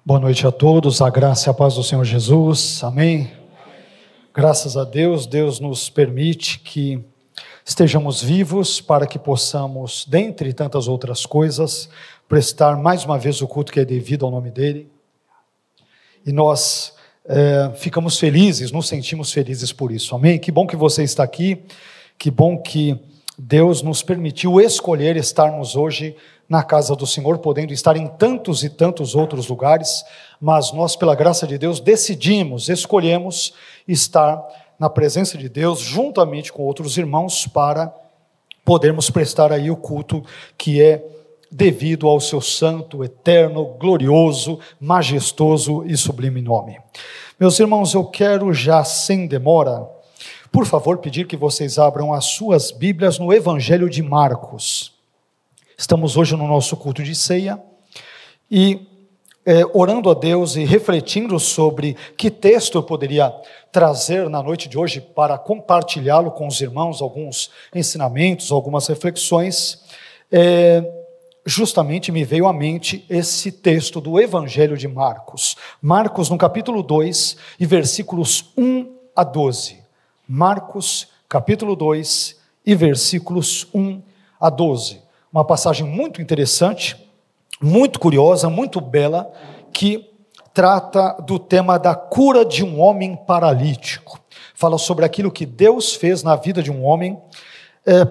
Boa noite a todos, a graça e a paz do Senhor Jesus, amém? Graças a Deus, Deus nos permite que estejamos vivos para que possamos, dentre tantas outras coisas, prestar mais uma vez o culto que é devido ao nome dEle. E nós ficamos felizes, nos sentimos felizes por isso, amém? Que bom que você está aqui, que bom que Deus nos permitiu escolher estarmos hoje na casa do Senhor, podendo estar em tantos e tantos outros lugares, mas nós, pela graça de Deus, escolhemos estar na presença de Deus, juntamente com outros irmãos, para podermos prestar aí o culto que é devido ao seu santo, eterno, glorioso, majestoso e sublime nome. Meus irmãos, eu quero já sem demora, por favor, pedir que vocês abram as suas Bíblias no Evangelho de Marcos. Estamos hoje no nosso culto de ceia e orando a Deus e refletindo sobre que texto eu poderia trazer na noite de hoje para compartilhá-lo com os irmãos, alguns ensinamentos, algumas reflexões. Justamente me veio à mente esse texto do Evangelho de Marcos. Marcos no capítulo 2 e versículos 1 a 12. Marcos capítulo 2 e versículos 1 a 12. Uma passagem muito interessante, muito curiosa, muito bela, que trata do tema da cura de um homem paralítico. Fala sobre aquilo que Deus fez na vida de um homem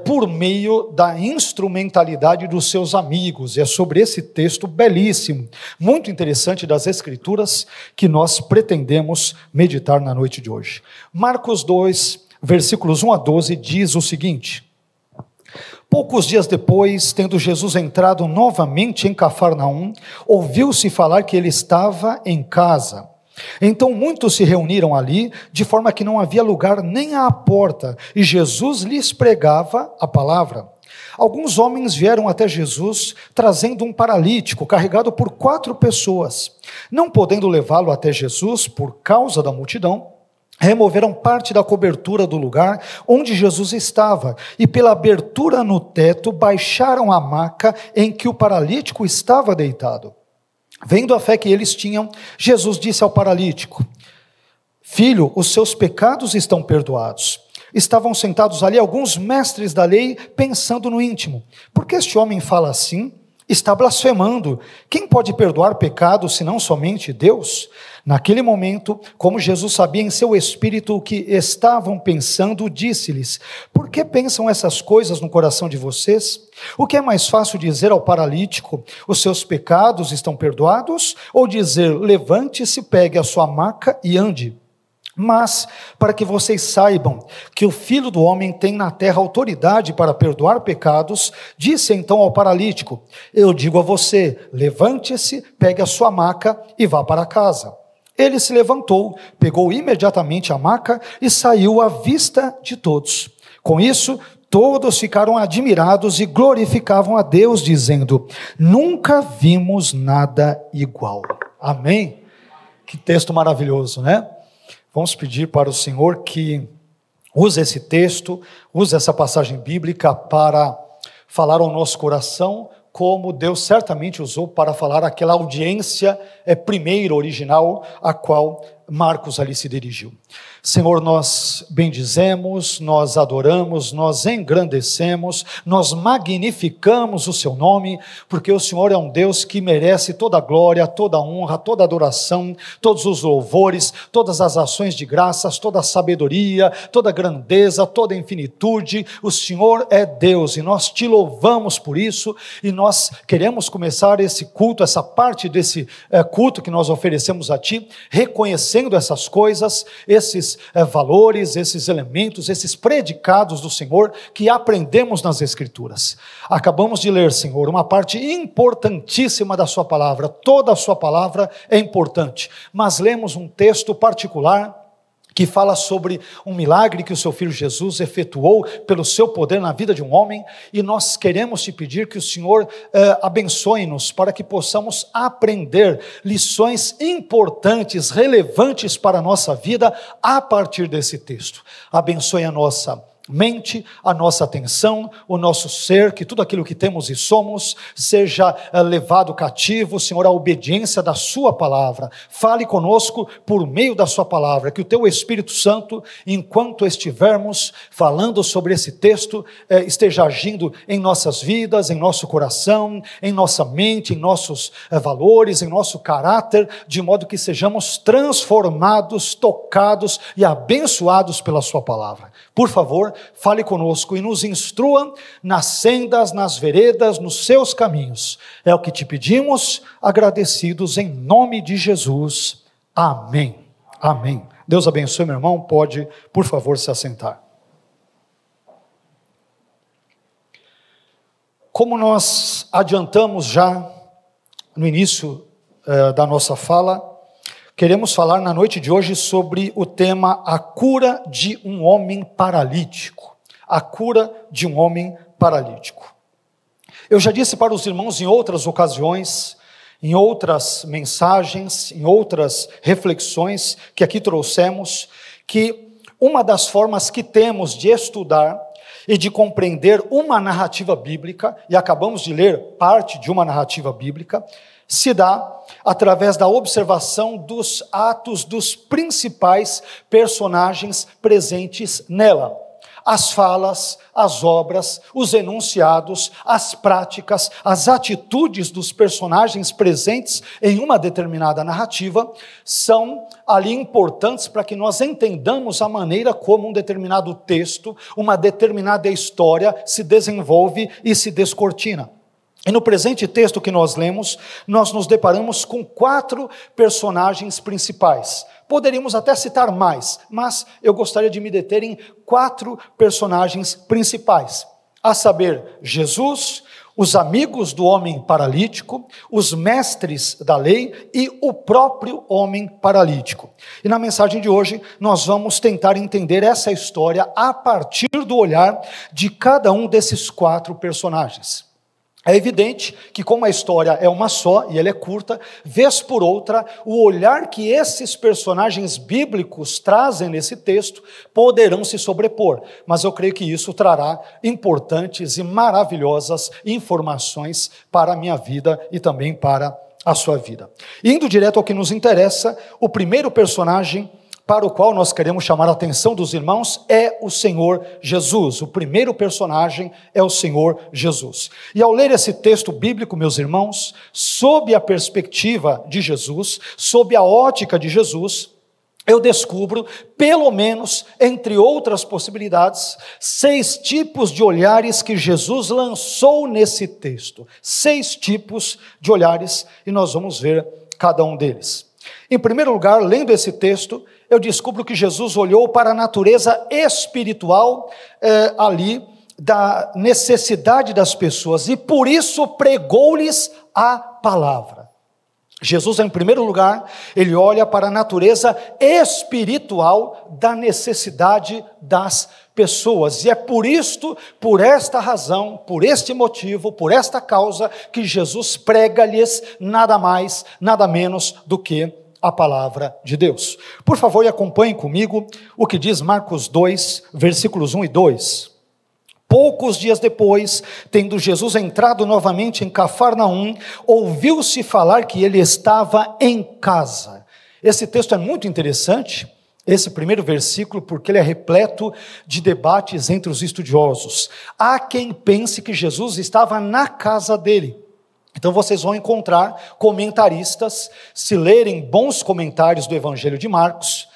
por meio da instrumentalidade dos seus amigos. E é sobre esse texto belíssimo, muito interessante das Escrituras, que nós pretendemos meditar na noite de hoje. Marcos 2, versículos 1 a 12, diz o seguinte: Poucos dias depois, tendo Jesus entrado novamente em Cafarnaum, ouviu-se falar que ele estava em casa. Então muitos se reuniram ali, de forma que não havia lugar nem à porta, e Jesus lhes pregava a palavra. Alguns homens vieram até Jesus, trazendo um paralítico, carregado por 4 pessoas. Não podendo levá-lo até Jesus, por causa da multidão, removeram parte da cobertura do lugar onde Jesus estava, e pela abertura no teto baixaram a maca em que o paralítico estava deitado. Vendo a fé que eles tinham, Jesus disse ao paralítico: Filho, os seus pecados estão perdoados. Estavam sentados ali alguns mestres da lei, pensando no íntimo: por que este homem fala assim? Está blasfemando. Quem pode perdoar pecados senão somente Deus? Naquele momento, como Jesus sabia em seu espírito o que estavam pensando, disse-lhes: por que pensam essas coisas no coração de vocês? O que é mais fácil dizer ao paralítico: os seus pecados estão perdoados? Ou dizer: levante-se, pegue a sua maca e ande? Mas, para que vocês saibam que o Filho do Homem tem na terra autoridade para perdoar pecados, disse então ao paralítico: eu digo a você, levante-se, pegue a sua maca e vá para casa. Ele se levantou, pegou imediatamente a maca e saiu à vista de todos. Com isso, todos ficaram admirados e glorificavam a Deus, dizendo: nunca vimos nada igual. Amém? Que texto maravilhoso, né? Vamos pedir para o Senhor que use esse texto, use essa passagem bíblica para falar ao nosso coração, como Deus certamente usou para falar àquela audiência primeira, original, a qual Marcos ali se dirigiu. Senhor, nós bendizemos, nós adoramos, nós engrandecemos, nós magnificamos o seu nome, porque o Senhor é um Deus que merece toda a glória, toda a honra, toda a adoração, todos os louvores, todas as ações de graças, toda a sabedoria, toda a grandeza, toda a infinitude. O Senhor é Deus e nós te louvamos por isso, e nós queremos começar esse culto, essa parte desse culto que nós oferecemos a Ti, reconhecendo essas coisas, esses valores, esses elementos, esses predicados do Senhor que aprendemos nas Escrituras. Acabamos de ler, Senhor, uma parte importantíssima da sua palavra. Toda a sua palavra é importante, mas lemos um texto particular que fala sobre um milagre que o seu Filho Jesus efetuou pelo seu poder na vida de um homem, e nós queremos te pedir que o Senhor abençoe-nos para que possamos aprender lições importantes, relevantes para a nossa vida a partir desse texto. Abençoe a nossa mente, a nossa atenção, o nosso ser, que tudo aquilo que temos e somos seja levado cativo, Senhor, à obediência da sua palavra. Fale conosco por meio da sua palavra, que o teu Espírito Santo, enquanto estivermos falando sobre esse texto, esteja agindo em nossas vidas, em nosso coração, em nossa mente, em nossos valores, em nosso caráter, de modo que sejamos transformados, tocados e abençoados pela sua palavra. Por favor, fale conosco e nos instrua nas sendas, nas veredas, nos seus caminhos. É o que te pedimos, agradecidos em nome de Jesus. Amém. Amém. Deus abençoe, meu irmão. Pode, por favor, se assentar. Como nós adiantamos já no início da nossa fala, queremos falar na noite de hoje sobre o tema a cura de um homem paralítico. A cura de um homem paralítico. Eu já disse para os irmãos em outras ocasiões, em outras mensagens, em outras reflexões que aqui trouxemos, que uma das formas que temos de estudar e de compreender uma narrativa bíblica, e acabamos de ler parte de uma narrativa bíblica, se dá através da observação dos atos dos principais personagens presentes nela. As falas, as obras, os enunciados, as práticas, as atitudes dos personagens presentes em uma determinada narrativa são ali importantes para que nós entendamos a maneira como um determinado texto, uma determinada história se desenvolve e se descortina. E no presente texto que nós lemos, nós nos deparamos com 4 personagens principais. Poderíamos até citar mais, mas eu gostaria de me deter em 4 personagens principais. A saber, Jesus, os amigos do homem paralítico, os mestres da lei e o próprio homem paralítico. E na mensagem de hoje, nós vamos tentar entender essa história a partir do olhar de cada um desses 4 personagens. É evidente que como a história é uma só, e ela é curta, vez por outra, o olhar que esses personagens bíblicos trazem nesse texto poderão se sobrepor, mas eu creio que isso trará importantes e maravilhosas informações para a minha vida e também para a sua vida. Indo direto ao que nos interessa, o primeiro personagem para o qual nós queremos chamar a atenção dos irmãos é o Senhor Jesus. O primeiro personagem é o Senhor Jesus. E ao ler esse texto bíblico, meus irmãos, sob a perspectiva de Jesus, sob a ótica de Jesus, eu descubro, pelo menos, entre outras possibilidades, 6 tipos de olhares que Jesus lançou nesse texto. 6 tipos de olhares, e nós vamos ver cada um deles. Em primeiro lugar, lendo esse texto, eu descubro que Jesus olhou para a natureza espiritual ali, da necessidade das pessoas, e por isso pregou-lhes a palavra. Jesus, em primeiro lugar, ele olha para a natureza espiritual da necessidade das pessoas, e é por isto, por esta razão, por este motivo, por esta causa, que Jesus prega-lhes nada mais, nada menos do que a palavra de Deus. Por favor, acompanhe comigo o que diz Marcos 2, versículos 1 e 2. Poucos dias depois, tendo Jesus entrado novamente em Cafarnaum, ouviu-se falar que ele estava em casa. Esse texto é muito interessante, esse primeiro versículo, porque ele é repleto de debates entre os estudiosos. Há quem pense que Jesus estava na casa dele. Então vocês vão encontrar comentaristas, se lerem bons comentários do Evangelho de Marcos,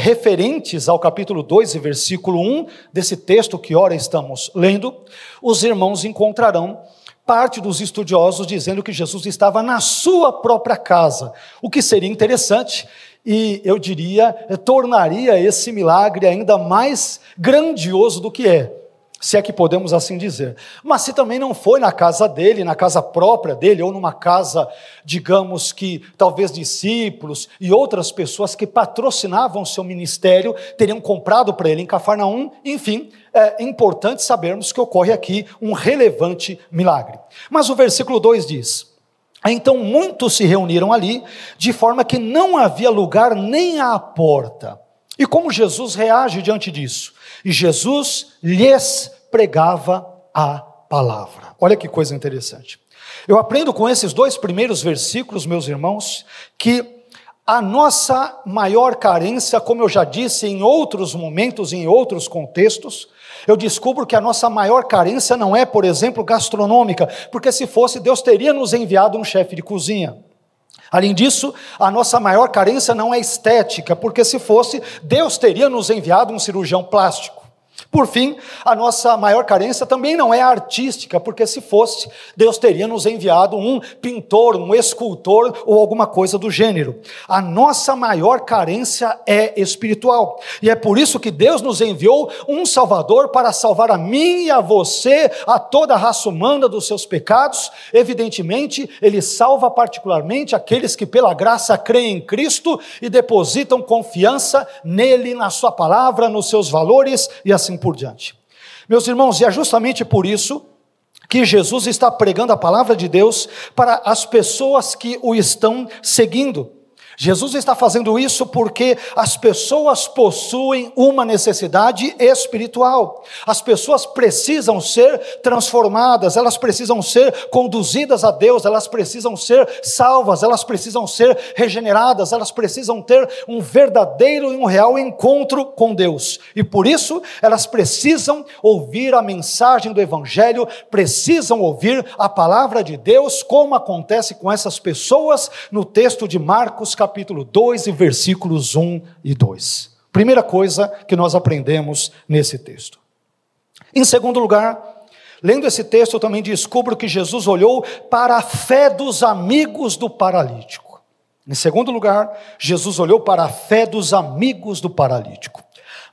referentes ao capítulo 2 e versículo 1 desse texto que ora estamos lendo, os irmãos encontrarão parte dos estudiosos dizendo que Jesus estava na sua própria casa, o que seria interessante e eu diria, tornaria esse milagre ainda mais grandioso do que é. Se é que podemos assim dizer. Mas se também não foi na casa dele, na casa própria dele, ou numa casa, digamos que talvez discípulos e outras pessoas que patrocinavam seu ministério, teriam comprado para ele em Cafarnaum, enfim, é importante sabermos que ocorre aqui um relevante milagre. Mas o versículo 2 diz: então muitos se reuniram ali, de forma que não havia lugar nem à porta. E como Jesus reage diante disso? E Jesus lhes pregava a palavra. Olha que coisa interessante. Eu aprendo com esses 2 primeiros versículos, meus irmãos, que a nossa maior carência, como eu já disse em outros momentos, em outros contextos, eu descubro que a nossa maior carência não é, por exemplo, gastronômica, porque se fosse, Deus teria nos enviado um chefe de cozinha. Além disso, a nossa maior carência não é estética, porque se fosse, Deus teria nos enviado um cirurgião plástico. Por fim, a nossa maior carência também não é artística, porque se fosse, Deus teria nos enviado um pintor, um escultor ou alguma coisa do gênero. A nossa maior carência é espiritual, e é por isso que Deus nos enviou um Salvador para salvar a mim e a você, a toda a raça humana dos seus pecados. Evidentemente, Ele salva particularmente aqueles que pela graça creem em Cristo e depositam confiança nele, na sua palavra, nos seus valores e assim por diante. Meus irmãos, e é justamente por isso que Jesus está pregando a palavra de Deus para as pessoas que o estão seguindo. Jesus está fazendo isso porque as pessoas possuem uma necessidade espiritual. As pessoas precisam ser transformadas, elas precisam ser conduzidas a Deus, elas precisam ser salvas, elas precisam ser regeneradas, elas precisam ter um verdadeiro e um real encontro com Deus. E por isso, elas precisam ouvir a mensagem do Evangelho, precisam ouvir a palavra de Deus, como acontece com essas pessoas no texto de Marcos, capítulo 2 e versículos 1 e 2. Primeira coisa que nós aprendemos nesse texto. Em segundo lugar, lendo esse texto, eu também descubro que Jesus olhou para a fé dos amigos do paralítico. Em segundo lugar, Jesus olhou para a fé dos amigos do paralítico.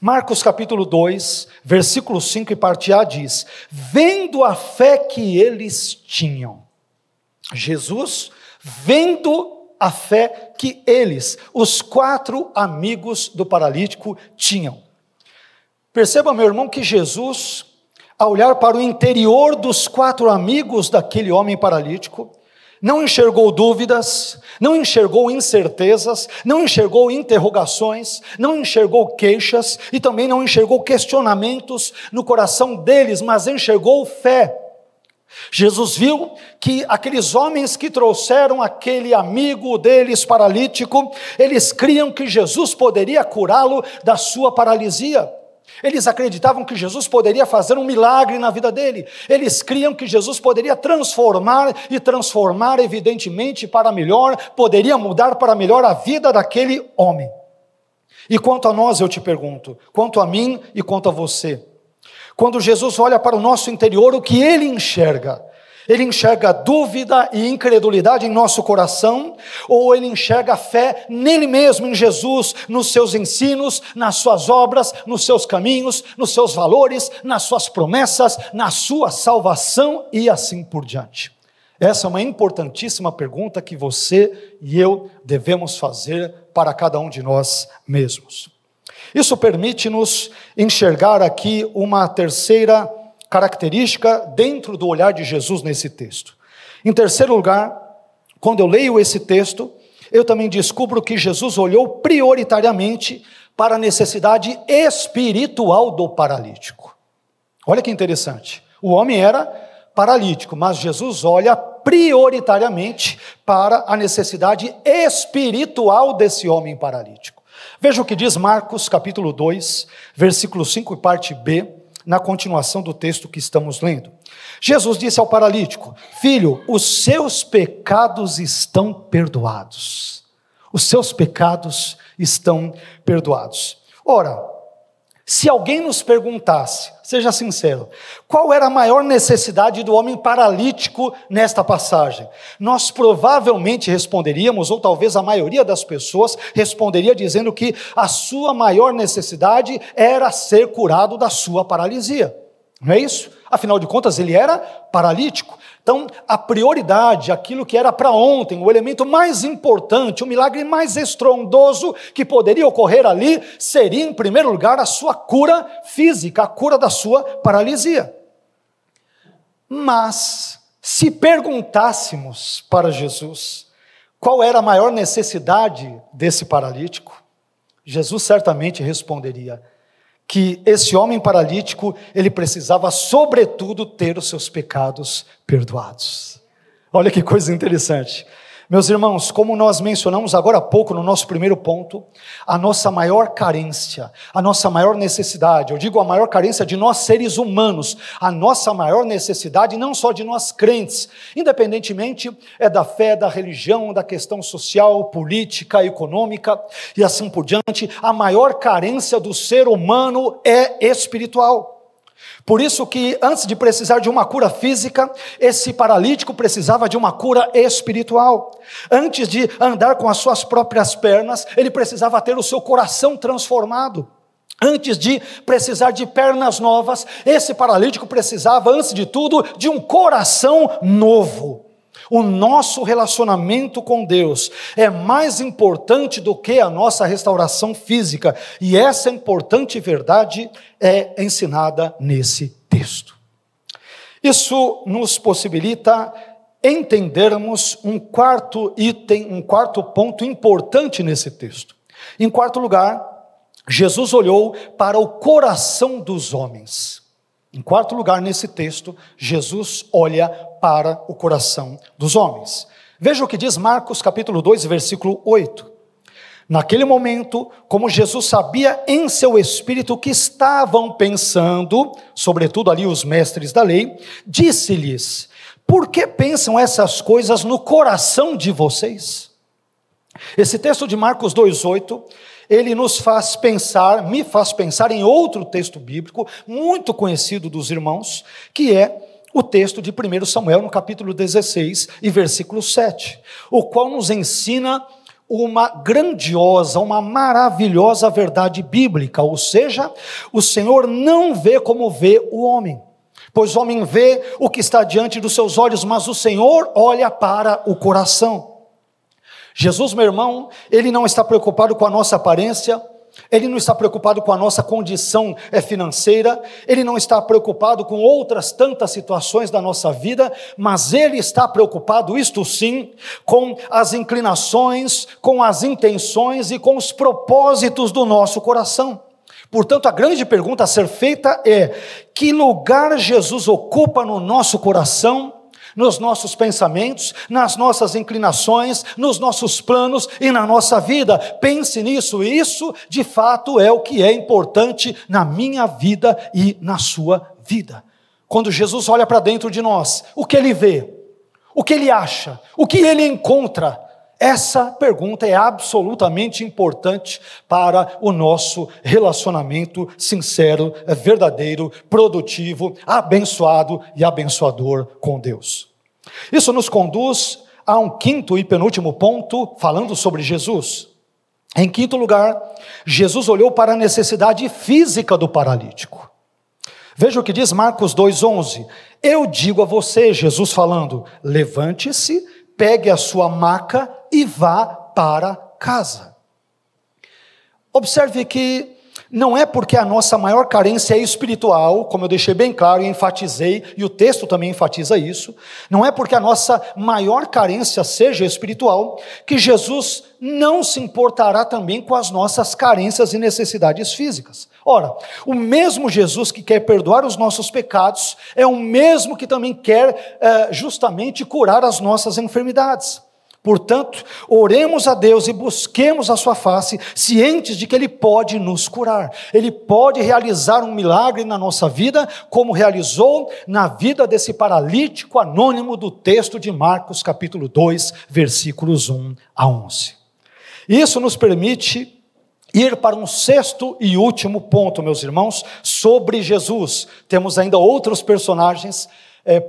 Marcos capítulo 2, versículo 5 e parte A diz: vendo a fé que eles tinham. Jesus, vendo a fé que eles, os 4 amigos do paralítico, tinham. Perceba, meu irmão, que Jesus, ao olhar para o interior dos 4 amigos daquele homem paralítico, não enxergou dúvidas, não enxergou incertezas, não enxergou interrogações, não enxergou queixas e também não enxergou questionamentos no coração deles, mas enxergou fé. Jesus viu que aqueles homens que trouxeram aquele amigo deles paralítico, eles criam que Jesus poderia curá-lo da sua paralisia. Eles acreditavam que Jesus poderia fazer um milagre na vida dele. Eles criam que Jesus poderia transformar evidentemente para melhor, poderia mudar para melhor a vida daquele homem. E quanto a nós, eu te pergunto, quanto a mim e quanto a você, quando Jesus olha para o nosso interior, o que ele enxerga? Ele enxerga dúvida e incredulidade em nosso coração, ou ele enxerga fé nele mesmo, em Jesus, nos seus ensinos, nas suas obras, nos seus caminhos, nos seus valores, nas suas promessas, na sua salvação e assim por diante? Essa é uma importantíssima pergunta que você e eu devemos fazer para cada um de nós mesmos. Isso permite-nos enxergar aqui uma terceira característica dentro do olhar de Jesus nesse texto. Em terceiro lugar, quando eu leio esse texto, eu também descubro que Jesus olhou prioritariamente para a necessidade espiritual do paralítico. Olha que interessante, o homem era paralítico, mas Jesus olha prioritariamente para a necessidade espiritual desse homem paralítico. Veja o que diz Marcos capítulo 2, versículo 5 e parte B, na continuação do texto que estamos lendo. Jesus disse ao paralítico: filho, os seus pecados estão perdoados. Os seus pecados estão perdoados. Ora, se alguém nos perguntasse, seja sincero, qual era a maior necessidade do homem paralítico nesta passagem? Nós provavelmente responderíamos, ou talvez a maioria das pessoas responderia dizendo que a sua maior necessidade era ser curado da sua paralisia. Não é isso? Afinal de contas, ele era paralítico. Então, a prioridade, aquilo que era para ontem, o elemento mais importante, o milagre mais estrondoso que poderia ocorrer ali, seria, em primeiro lugar, a sua cura física, a cura da sua paralisia. Mas, se perguntássemos para Jesus qual era a maior necessidade desse paralítico, Jesus certamente responderia que esse homem paralítico, ele precisava sobretudo ter os seus pecados perdoados. Olha que coisa interessante. Meus irmãos, como nós mencionamos agora há pouco no nosso primeiro ponto, a nossa maior carência, a nossa maior necessidade, eu digo a maior carência de nós seres humanos, a nossa maior necessidade não só de nós crentes, independentemente da fé, da religião, da questão social, política, econômica e assim por diante, a maior carência do ser humano é espiritual. Por isso que antes de precisar de uma cura física, esse paralítico precisava de uma cura espiritual. Antes de andar com as suas próprias pernas, ele precisava ter o seu coração transformado. Antes de precisar de pernas novas, esse paralítico precisava, antes de tudo, de um coração novo. O nosso relacionamento com Deus é mais importante do que a nossa restauração física, e essa importante verdade é ensinada nesse texto. Isso nos possibilita entendermos um quarto item, um quarto ponto importante nesse texto. Em quarto lugar, Jesus olhou para o coração dos homens. Em quarto lugar, nesse texto, Jesus olha para o coração dos homens. Veja o que diz Marcos capítulo 2, versículo 8. Naquele momento, como Jesus sabia em seu espírito o que estavam pensando, sobretudo ali os mestres da lei, disse-lhes: por que pensam essas coisas no coração de vocês? Esse texto de Marcos 2:8, ele nos faz pensar, me faz pensar em outro texto bíblico, muito conhecido dos irmãos, que é o texto de 1 Samuel, no capítulo 16 e versículo 7, o qual nos ensina uma grandiosa, uma maravilhosa verdade bíblica, ou seja, o Senhor não vê como vê o homem, pois o homem vê o que está diante dos seus olhos, mas o Senhor olha para o coração. Jesus, meu irmão, ele não está preocupado com a nossa aparência, ele não está preocupado com a nossa condição financeira, ele não está preocupado com outras tantas situações da nossa vida, mas ele está preocupado, isto sim, com as inclinações, com as intenções e com os propósitos do nosso coração. Portanto, a grande pergunta a ser feita é: que lugar Jesus ocupa no nosso coração, nos nossos pensamentos, nas nossas inclinações, nos nossos planos e na nossa vida? Pense nisso, isso de fato é o que é importante na minha vida e na sua vida. Quando Jesus olha para dentro de nós, o que ele vê? O que ele acha? O que ele encontra? Essa pergunta é absolutamente importante para o nosso relacionamento sincero, verdadeiro, produtivo, abençoado e abençoador com Deus. Isso nos conduz a um quinto e penúltimo ponto, falando sobre Jesus. Em quinto lugar, Jesus olhou para a necessidade física do paralítico. Veja o que diz Marcos 2:11. Eu digo a você, Jesus falando, levante-se, pegue a sua maca e vá para casa. Observe que não é porque a nossa maior carência é espiritual, como eu deixei bem claro e enfatizei, e o texto também enfatiza isso, não é porque a nossa maior carência seja espiritual, que Jesus não se importará também com as nossas carências e necessidades físicas. Ora, o mesmo Jesus que quer perdoar os nossos pecados, é o mesmo que também quer justamente curar as nossas enfermidades. Portanto, oremos a Deus e busquemos a sua face, cientes de que Ele pode nos curar. Ele pode realizar um milagre na nossa vida, como realizou na vida desse paralítico anônimo do texto de Marcos, capítulo 2, versículos 1 a 11. Isso nos permite ir para um sexto e último ponto, meus irmãos, sobre Jesus. Temos ainda outros personagens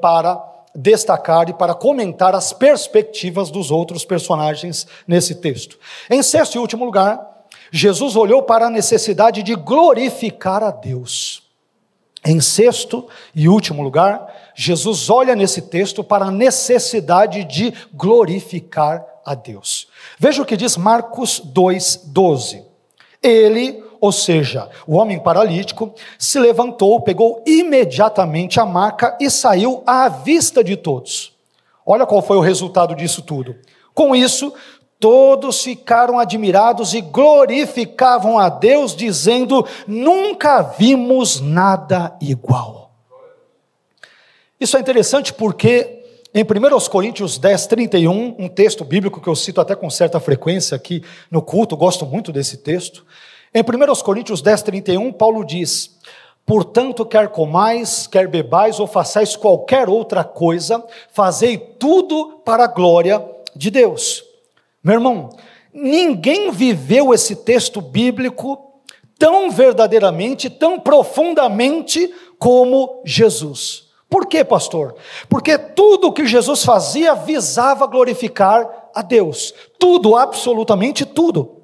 para destacar e para comentar as perspectivas dos outros personagens nesse texto. Em sexto e último lugar, Jesus olhou para a necessidade de glorificar a Deus. Em sexto e último lugar, Jesus olha nesse texto para a necessidade de glorificar a Deus. Veja o que diz Marcos 2:12. Ele, ou seja, o homem paralítico, se levantou, pegou imediatamente a maca e saiu à vista de todos. Olha qual foi o resultado disso tudo. Com isso, Todos ficaram admirados e glorificavam a Deus, dizendo: nunca vimos nada igual. Isso é interessante porque em 1 Coríntios 10, 31, um texto bíblico que eu cito até com certa frequência aqui no culto, gosto muito desse texto. Em 1 Coríntios 10, 31, Paulo diz: portanto, quer comais, quer bebais ou façais qualquer outra coisa, fazei tudo para a glória de Deus. Meu irmão, ninguém viveu esse texto bíblico tão verdadeiramente, tão profundamente como Jesus. Por quê, pastor? Porque tudo que Jesus fazia visava glorificar a Deus. Tudo, absolutamente tudo.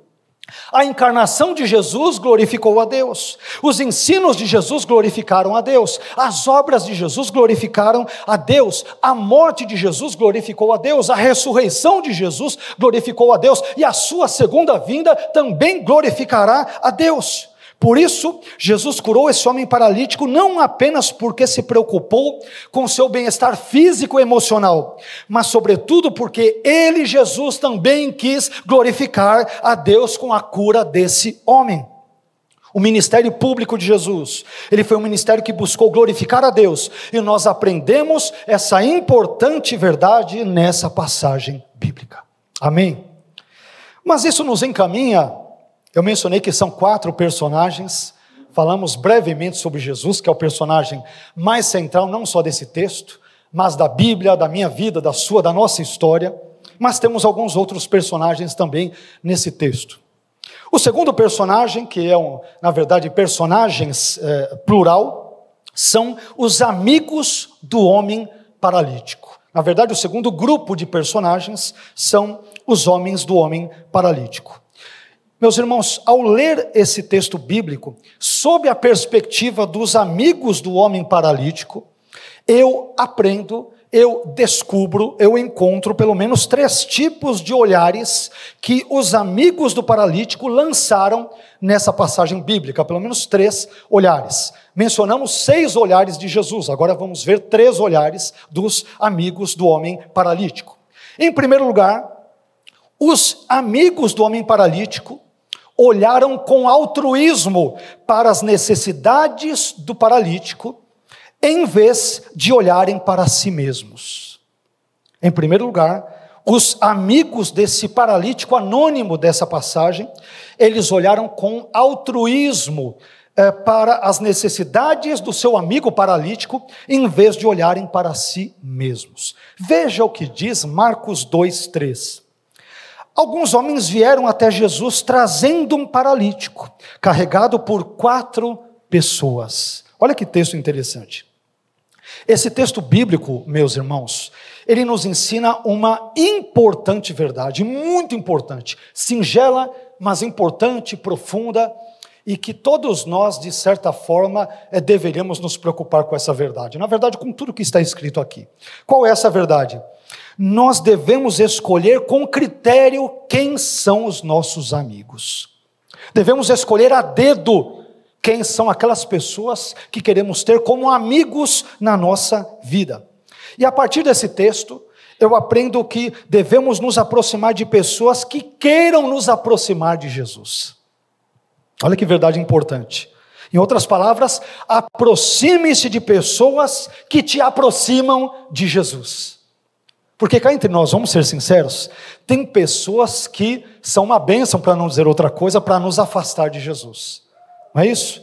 A encarnação de Jesus glorificou a Deus, os ensinos de Jesus glorificaram a Deus, as obras de Jesus glorificaram a Deus, a morte de Jesus glorificou a Deus, a ressurreição de Jesus glorificou a Deus, e a sua segunda vinda também glorificará a Deus. Por isso, Jesus curou esse homem paralítico não apenas porque se preocupou com seu bem-estar físico e emocional, mas sobretudo porque ele, Jesus, também quis glorificar a Deus com a cura desse homem. O ministério público de Jesus, ele foi um ministério que buscou glorificar a Deus, e nós aprendemos essa importante verdade nessa passagem bíblica. Amém? Mas isso nos encaminha. Eu mencionei que são 4 personagens, falamos brevemente sobre Jesus, que é o personagem mais central, não só desse texto, mas da Bíblia, da minha vida, da sua, da nossa história, mas temos alguns outros personagens também nesse texto. O segundo personagem, que é, na verdade, personagens plural, são os amigos do homem paralítico. Na verdade, o segundo grupo de personagens são os homens do homem paralítico. Meus irmãos, ao ler esse texto bíblico, sob a perspectiva dos amigos do homem paralítico, eu aprendo, eu descubro, eu encontro pelo menos 3 tipos de olhares que os amigos do paralítico lançaram nessa passagem bíblica, pelo menos 3 olhares. Mencionamos 6 olhares de Jesus, agora vamos ver 3 olhares dos amigos do homem paralítico. Em primeiro lugar, os amigos do homem paralítico olharam com altruísmo para as necessidades do paralítico, em vez de olharem para si mesmos. Em primeiro lugar, os amigos desse paralítico anônimo dessa passagem, eles olharam com altruísmo para as necessidades do seu amigo paralítico, em vez de olharem para si mesmos. Veja o que diz Marcos 2:3. Alguns homens vieram até Jesus trazendo um paralítico, carregado por 4 pessoas. Olha que texto interessante. Esse texto bíblico, meus irmãos, ele nos ensina uma importante verdade, muito importante, singela, mas importante, profunda, e que todos nós, de certa forma, deveríamos nos preocupar com essa verdade. Na verdade, com tudo que está escrito aqui. Qual é essa verdade? Nós devemos escolher com critério quem são os nossos amigos. Devemos escolher a dedo quem são aquelas pessoas que queremos ter como amigos na nossa vida. E a partir desse texto, eu aprendo que devemos nos aproximar de pessoas que queiram nos aproximar de Jesus. Olha que verdade importante. Em outras palavras, aproxime-se de pessoas que te aproximam de Jesus. Porque cá entre nós, vamos ser sinceros, tem pessoas que são uma bênção, para não dizer outra coisa, para nos afastar de Jesus. Não é isso?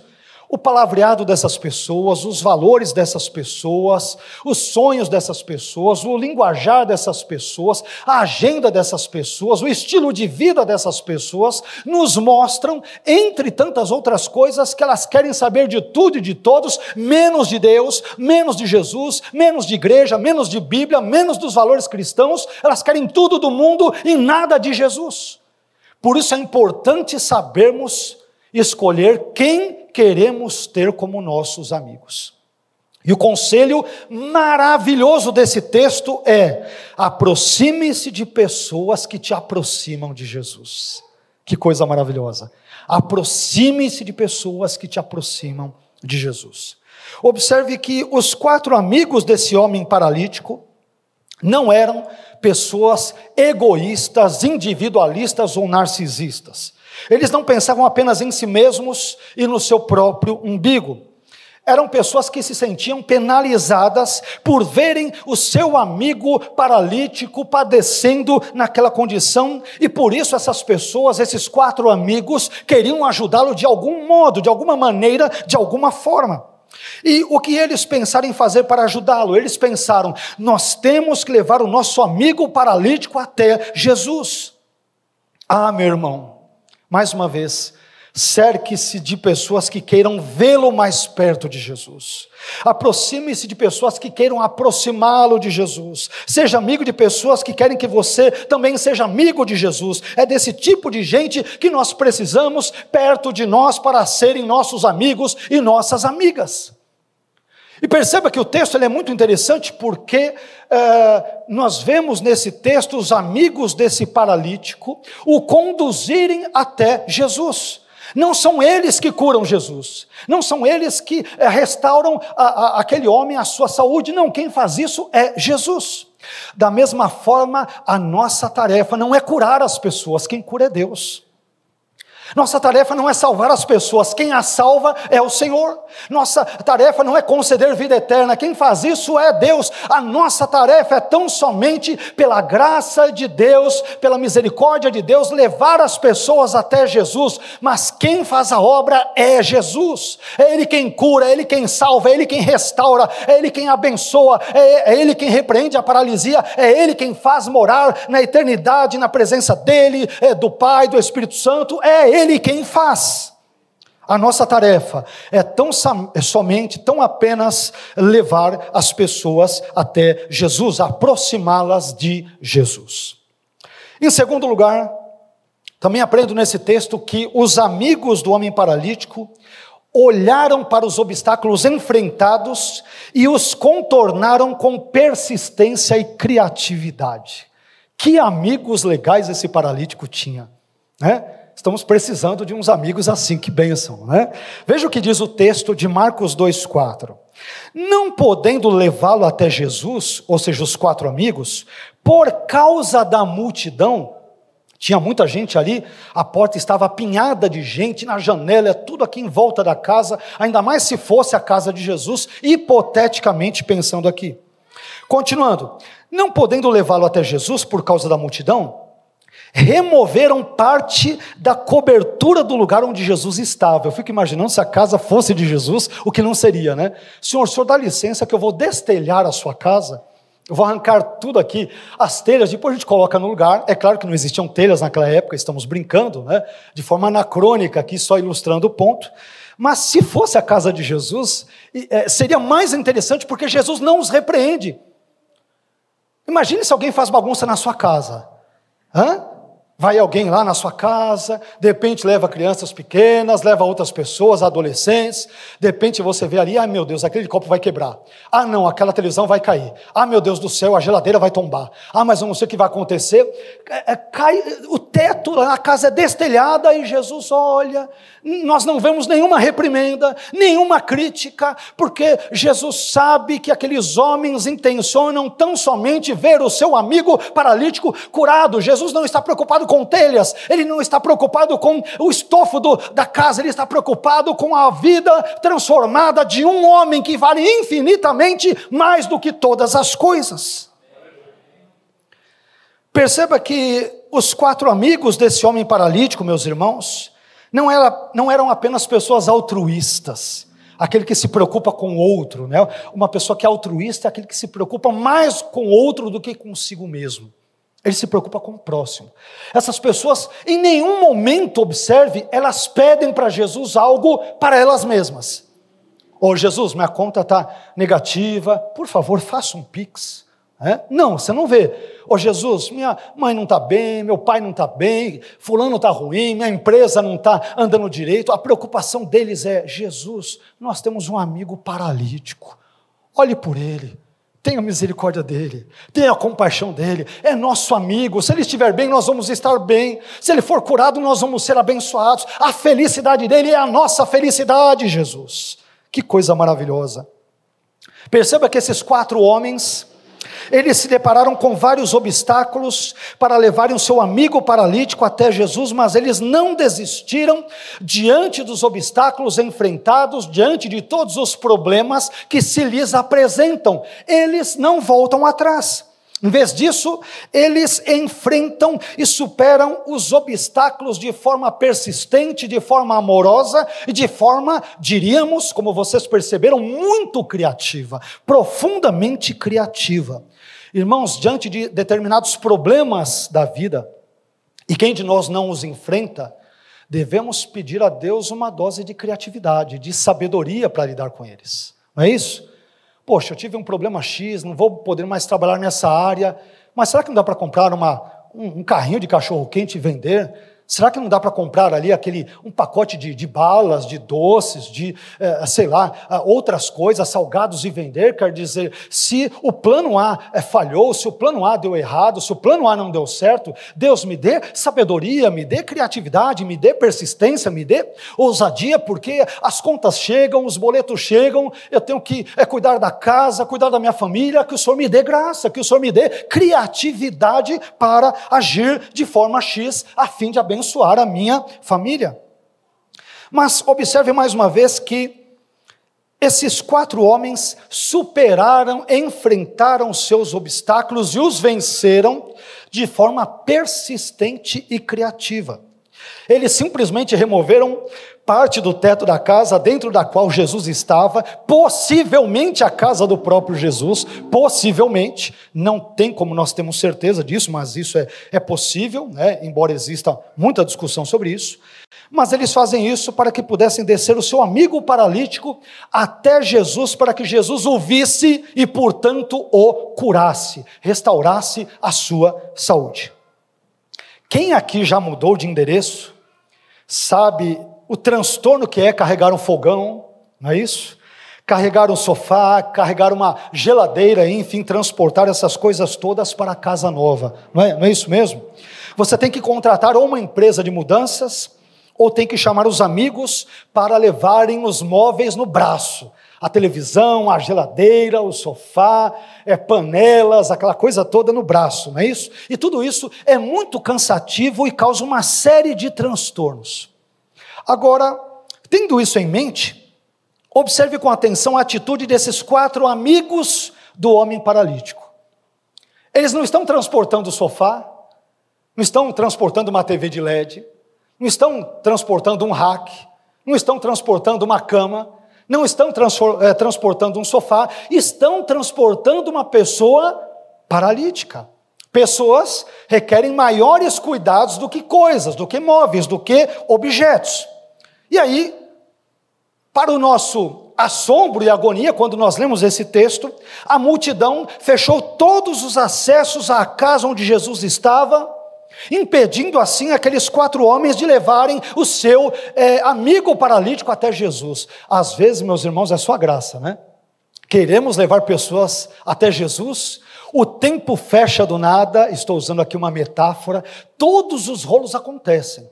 O palavreado dessas pessoas, os valores dessas pessoas, os sonhos dessas pessoas, o linguajar dessas pessoas, a agenda dessas pessoas, o estilo de vida dessas pessoas, nos mostram, entre tantas outras coisas, que elas querem saber de tudo e de todos, menos de Deus, menos de Jesus, menos de igreja, menos de Bíblia, menos dos valores cristãos. Elas querem tudo do mundo e nada de Jesus. Por isso é importante sabermos escolher quem queremos ter como nossos amigos. E o conselho maravilhoso desse texto é: aproxime-se de pessoas que te aproximam de Jesus. Que coisa maravilhosa! Aproxime-se de pessoas que te aproximam de Jesus. Observe que os 4 amigos desse homem paralítico não eram pessoas egoístas, individualistas ou narcisistas. Eles não pensavam apenas em si mesmos e no seu próprio umbigo. Eram pessoas que se sentiam penalizadas por verem o seu amigo paralítico padecendo naquela condição, e por isso essas pessoas, esses 4 amigos, queriam ajudá-lo de algum modo, de alguma maneira, de alguma forma. E o que eles pensaram em fazer para ajudá-lo? Eles pensaram: nós temos que levar o nosso amigo paralítico até Jesus. Ah, meu irmão, mais uma vez, cerque-se de pessoas que queiram vê-lo mais perto de Jesus. Aproxime-se de pessoas que queiram aproximá-lo de Jesus. Seja amigo de pessoas que querem que você também seja amigo de Jesus. É desse tipo de gente que nós precisamos perto de nós para serem nossos amigos e nossas amigas. E perceba que o texto ele é muito interessante porque nós vemos nesse texto os amigos desse paralítico o conduzirem até Jesus. Não são eles que curam Jesus, não são eles que restauram aquele homem a sua saúde, não, quem faz isso é Jesus. Da mesma forma, a nossa tarefa não é curar as pessoas, quem cura é Deus. Nossa tarefa não é salvar as pessoas, quem as salva é o Senhor. Nossa tarefa não é conceder vida eterna, quem faz isso é Deus. A nossa tarefa é tão somente pela graça de Deus, pela misericórdia de Deus, levar as pessoas até Jesus, mas quem faz a obra é Jesus. É Ele quem cura, é Ele quem salva, é Ele quem restaura, é Ele quem abençoa, é Ele quem repreende a paralisia, é Ele quem faz morar na eternidade, na presença dEle, do Pai, do Espírito Santo, é Ele quem faz. A nossa tarefa é somente, tão apenas levar as pessoas até Jesus, aproximá-las de Jesus. Em segundo lugar, também aprendo nesse texto que os amigos do homem paralítico olharam para os obstáculos enfrentados e os contornaram com persistência e criatividade. Que amigos legais esse paralítico tinha, né? Estamos precisando de uns amigos assim, que bênção, né? Veja o que diz o texto de Marcos 2,4. Não podendo levá-lo até Jesus, ou seja, os 4 amigos, por causa da multidão, tinha muita gente ali, a porta estava apinhada de gente, na janela, tudo aqui em volta da casa, ainda mais se fosse a casa de Jesus, hipoteticamente pensando aqui. Continuando, não podendo levá-lo até Jesus por causa da multidão, removeram parte da cobertura do lugar onde Jesus estava. Eu fico imaginando se a casa fosse de Jesus, o que não seria, né? Senhor dá licença que eu vou destelhar a sua casa, eu vou arrancar tudo aqui, as telhas, depois a gente coloca no lugar. É claro que não existiam telhas naquela época, estamos brincando, né? De forma anacrônica aqui, só ilustrando o ponto. Mas se fosse a casa de Jesus, seria mais interessante porque Jesus não os repreende. Imagine se alguém faz bagunça na sua casa. Vai alguém lá na sua casa, de repente leva crianças pequenas, leva outras pessoas, adolescentes, de repente você vê ali, ai meu Deus, aquele copo vai quebrar, ah não, aquela televisão vai cair, ah meu Deus do céu, a geladeira vai tombar, ah mas eu não sei o que vai acontecer, cai o teto, a casa é destelhada e Jesus olha, nós não vemos nenhuma reprimenda, nenhuma crítica, porque Jesus sabe que aqueles homens intencionam tão somente ver o seu amigo paralítico curado. Jesus não está preocupado com telhas, Ele não está preocupado com o estofo da casa, Ele está preocupado com a vida transformada de um homem que vale infinitamente mais do que todas as coisas. Perceba que os 4 amigos desse homem paralítico, meus irmãos, não eram apenas pessoas altruístas, aquele que se preocupa com o outro, né? Uma pessoa que é altruísta é aquele que se preocupa mais com o outro do que consigo mesmo. Ele se preocupa com o próximo. Essas pessoas, em nenhum momento, observe, elas pedem para Jesus algo para elas mesmas. Ô Jesus, minha conta está negativa, por favor, faça um Pix. Não, você não vê. Ô Jesus, minha mãe não está bem, meu pai não está bem, fulano está ruim, minha empresa não está andando direito. A preocupação deles é: Jesus, nós temos um amigo paralítico, olhe por ele, tenha misericórdia dele, tenha compaixão dele, é nosso amigo, se ele estiver bem nós vamos estar bem, se ele for curado nós vamos ser abençoados, a felicidade dele é a nossa felicidade, Jesus. Que coisa maravilhosa. Perceba que esses 4 homens Eles se depararam com vários obstáculos para levarem o seu amigo paralítico até Jesus, mas eles não desistiram diante dos obstáculos enfrentados, diante de todos os problemas que se lhes apresentam. Eles não voltam atrás. Em vez disso, eles enfrentam e superam os obstáculos de forma persistente, de forma amorosa e de forma, diríamos, como vocês perceberam, muito criativa, profundamente criativa. Irmãos, diante de determinados problemas da vida, e quem de nós não os enfrenta, devemos pedir a Deus uma dose de criatividade, de sabedoria para lidar com eles. Não é isso? Poxa, eu tive um problema X, não vou poder mais trabalhar nessa área, mas será que não dá para comprar um carrinho de cachorro-quente e vender? Será que não dá para comprar ali um pacote de balas, de doces, outras coisas, salgados e vender? Quer dizer, se o plano A falhou, se o plano A deu errado, se o plano A não deu certo, Deus me dê sabedoria, me dê criatividade, me dê persistência, me dê ousadia, porque as contas chegam, os boletos chegam, eu tenho que cuidar da casa, cuidar da minha família, que o Senhor me dê graça, que o Senhor me dê criatividade para agir de forma X, a fim de abençoar a minha família. Mas observe mais uma vez que esses 4 homens superaram, enfrentaram seus obstáculos e os venceram de forma persistente e criativa. Eles simplesmente removeram parte do teto da casa dentro da qual Jesus estava, possivelmente a casa do próprio Jesus, possivelmente, não tem como nós termos certeza disso, mas isso é possível, né? Embora exista muita discussão sobre isso, mas eles fazem isso para que pudessem descer o seu amigo paralítico até Jesus, para que Jesus o visse e portanto o curasse, restaurasse a sua saúde. Quem aqui já mudou de endereço, sabe o transtorno que é carregar um fogão, não é isso? Carregar um sofá, carregar uma geladeira, enfim, transportar essas coisas todas para a casa nova, não é isso mesmo? Você tem que contratar ou uma empresa de mudanças, ou tem que chamar os amigos para levarem os móveis no braço. A televisão, a geladeira, o sofá, panelas, aquela coisa toda no braço, não é isso? E tudo isso é muito cansativo e causa uma série de transtornos. Agora, tendo isso em mente, observe com atenção a atitude desses 4 amigos do homem paralítico. Eles não estão transportando o sofá, não estão transportando uma TV de LED, não estão transportando um rack, não estão transportando uma cama, não estão transportando um sofá, estão transportando uma pessoa paralítica. Pessoas requerem maiores cuidados do que coisas, do que móveis, do que objetos. E aí, para o nosso assombro e agonia, quando nós lemos esse texto, a multidão fechou todos os acessos à casa onde Jesus estava, impedindo assim aqueles 4 homens de levarem o seu amigo paralítico até Jesus. Às vezes, meus irmãos, é só graça, né? Queremos levar pessoas até Jesus, o tempo fecha do nada, estou usando aqui uma metáfora, todos os rolos acontecem.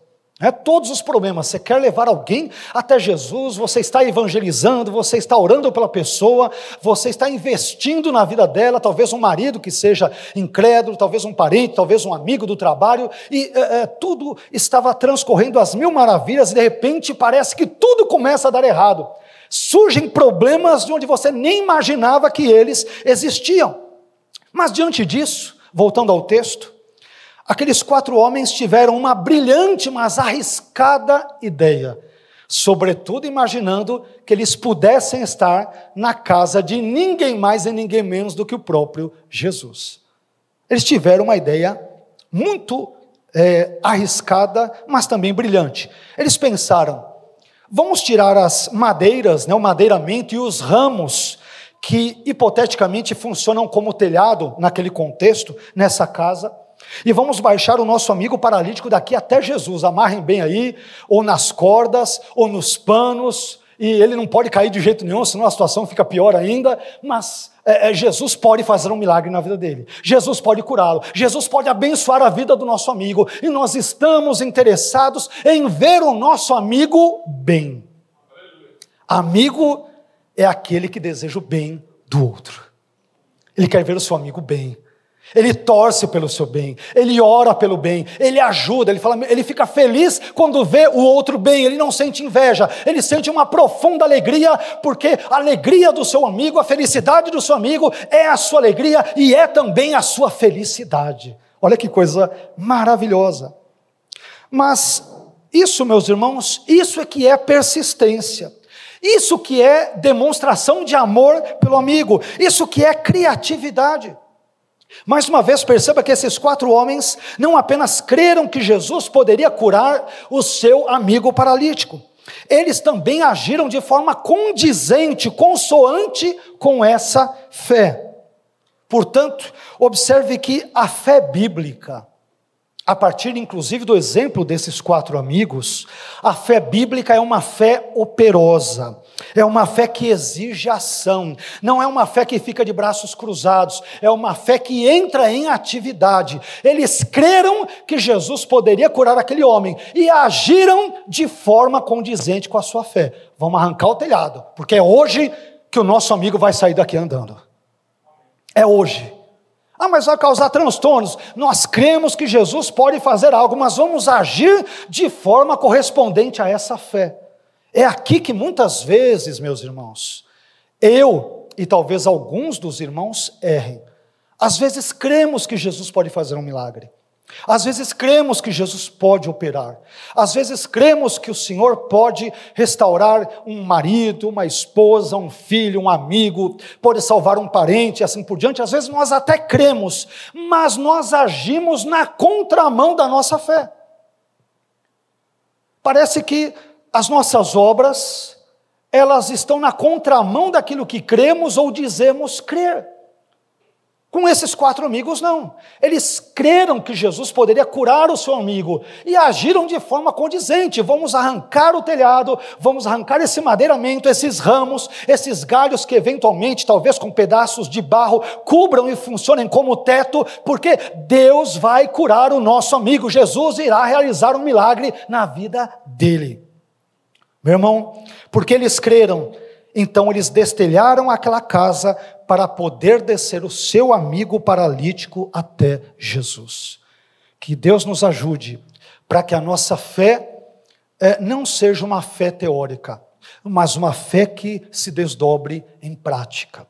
Todos os problemas, você quer levar alguém até Jesus, você está evangelizando, você está orando pela pessoa, você está investindo na vida dela, talvez um marido que seja incrédulo, talvez um parente, talvez um amigo do trabalho, e tudo estava transcorrendo às mil maravilhas, e de repente parece que tudo começa a dar errado. Surgem problemas de onde você nem imaginava que eles existiam. Mas diante disso, voltando ao texto, aqueles 4 homens tiveram uma brilhante, mas arriscada ideia, sobretudo imaginando que eles pudessem estar na casa de ninguém mais e ninguém menos do que o próprio Jesus. Eles tiveram uma ideia muito arriscada, mas também brilhante. Eles pensaram, vamos tirar as madeiras, o madeiramento e os ramos que hipoteticamente funcionam como telhado naquele contexto, nessa casa, e vamos baixar o nosso amigo paralítico daqui até Jesus, amarrem bem aí, ou nas cordas, ou nos panos, e ele não pode cair de jeito nenhum, senão a situação fica pior ainda, mas Jesus pode fazer um milagre na vida dele, Jesus pode curá-lo, Jesus pode abençoar a vida do nosso amigo, e nós estamos interessados em ver o nosso amigo bem. Amigo é aquele que deseja o bem do outro. Ele quer ver o seu amigo bem. Ele torce pelo seu bem, ele ora pelo bem, ele ajuda, ele fica feliz quando vê o outro bem, ele não sente inveja, ele sente uma profunda alegria, porque a alegria do seu amigo, a felicidade do seu amigo é a sua alegria e é também a sua felicidade. Olha que coisa maravilhosa. Mas isso, meus irmãos, isso é que é persistência. Isso que é demonstração de amor pelo amigo, isso que é criatividade. Mais uma vez, perceba que esses 4 homens não apenas creram que Jesus poderia curar o seu amigo paralítico, eles também agiram de forma condizente, consoante com essa fé. Portanto, observe que a fé bíblica, a partir inclusive do exemplo desses 4 amigos, a fé bíblica é uma fé operosa, é uma fé que exige ação, não é uma fé que fica de braços cruzados, é uma fé que entra em atividade. Eles creram que Jesus poderia curar aquele homem e agiram de forma condizente com a sua fé. Vamos arrancar o telhado, porque é hoje que o nosso amigo vai sair daqui andando. É hoje. Mas vai causar transtornos. Nós cremos que Jesus pode fazer algo, mas vamos agir de forma correspondente a essa fé. É aqui que muitas vezes, meus irmãos, eu e talvez alguns dos irmãos errem. Às vezes cremos que Jesus pode fazer um milagre. Às vezes cremos que Jesus pode operar. Às vezes cremos que o Senhor pode restaurar um marido, uma esposa, um filho, um amigo, pode salvar um parente e assim por diante. Às vezes nós até cremos, mas nós agimos na contramão da nossa fé. Parece que as nossas obras, elas estão na contramão daquilo que cremos ou dizemos crer. Com esses 4 amigos, não. Eles creram que Jesus poderia curar o seu amigo e agiram de forma condizente. Vamos arrancar o telhado, vamos arrancar esse madeiramento, esses ramos, esses galhos que eventualmente, talvez com pedaços de barro, cubram e funcionem como teto, porque Deus vai curar o nosso amigo. Jesus irá realizar um milagre na vida dele. Meu irmão, porque eles creram, então eles destelharam aquela casa para poder descer o seu amigo paralítico até Jesus. Que Deus nos ajude para que a nossa fé não seja uma fé teórica, mas uma fé que se desdobre em prática,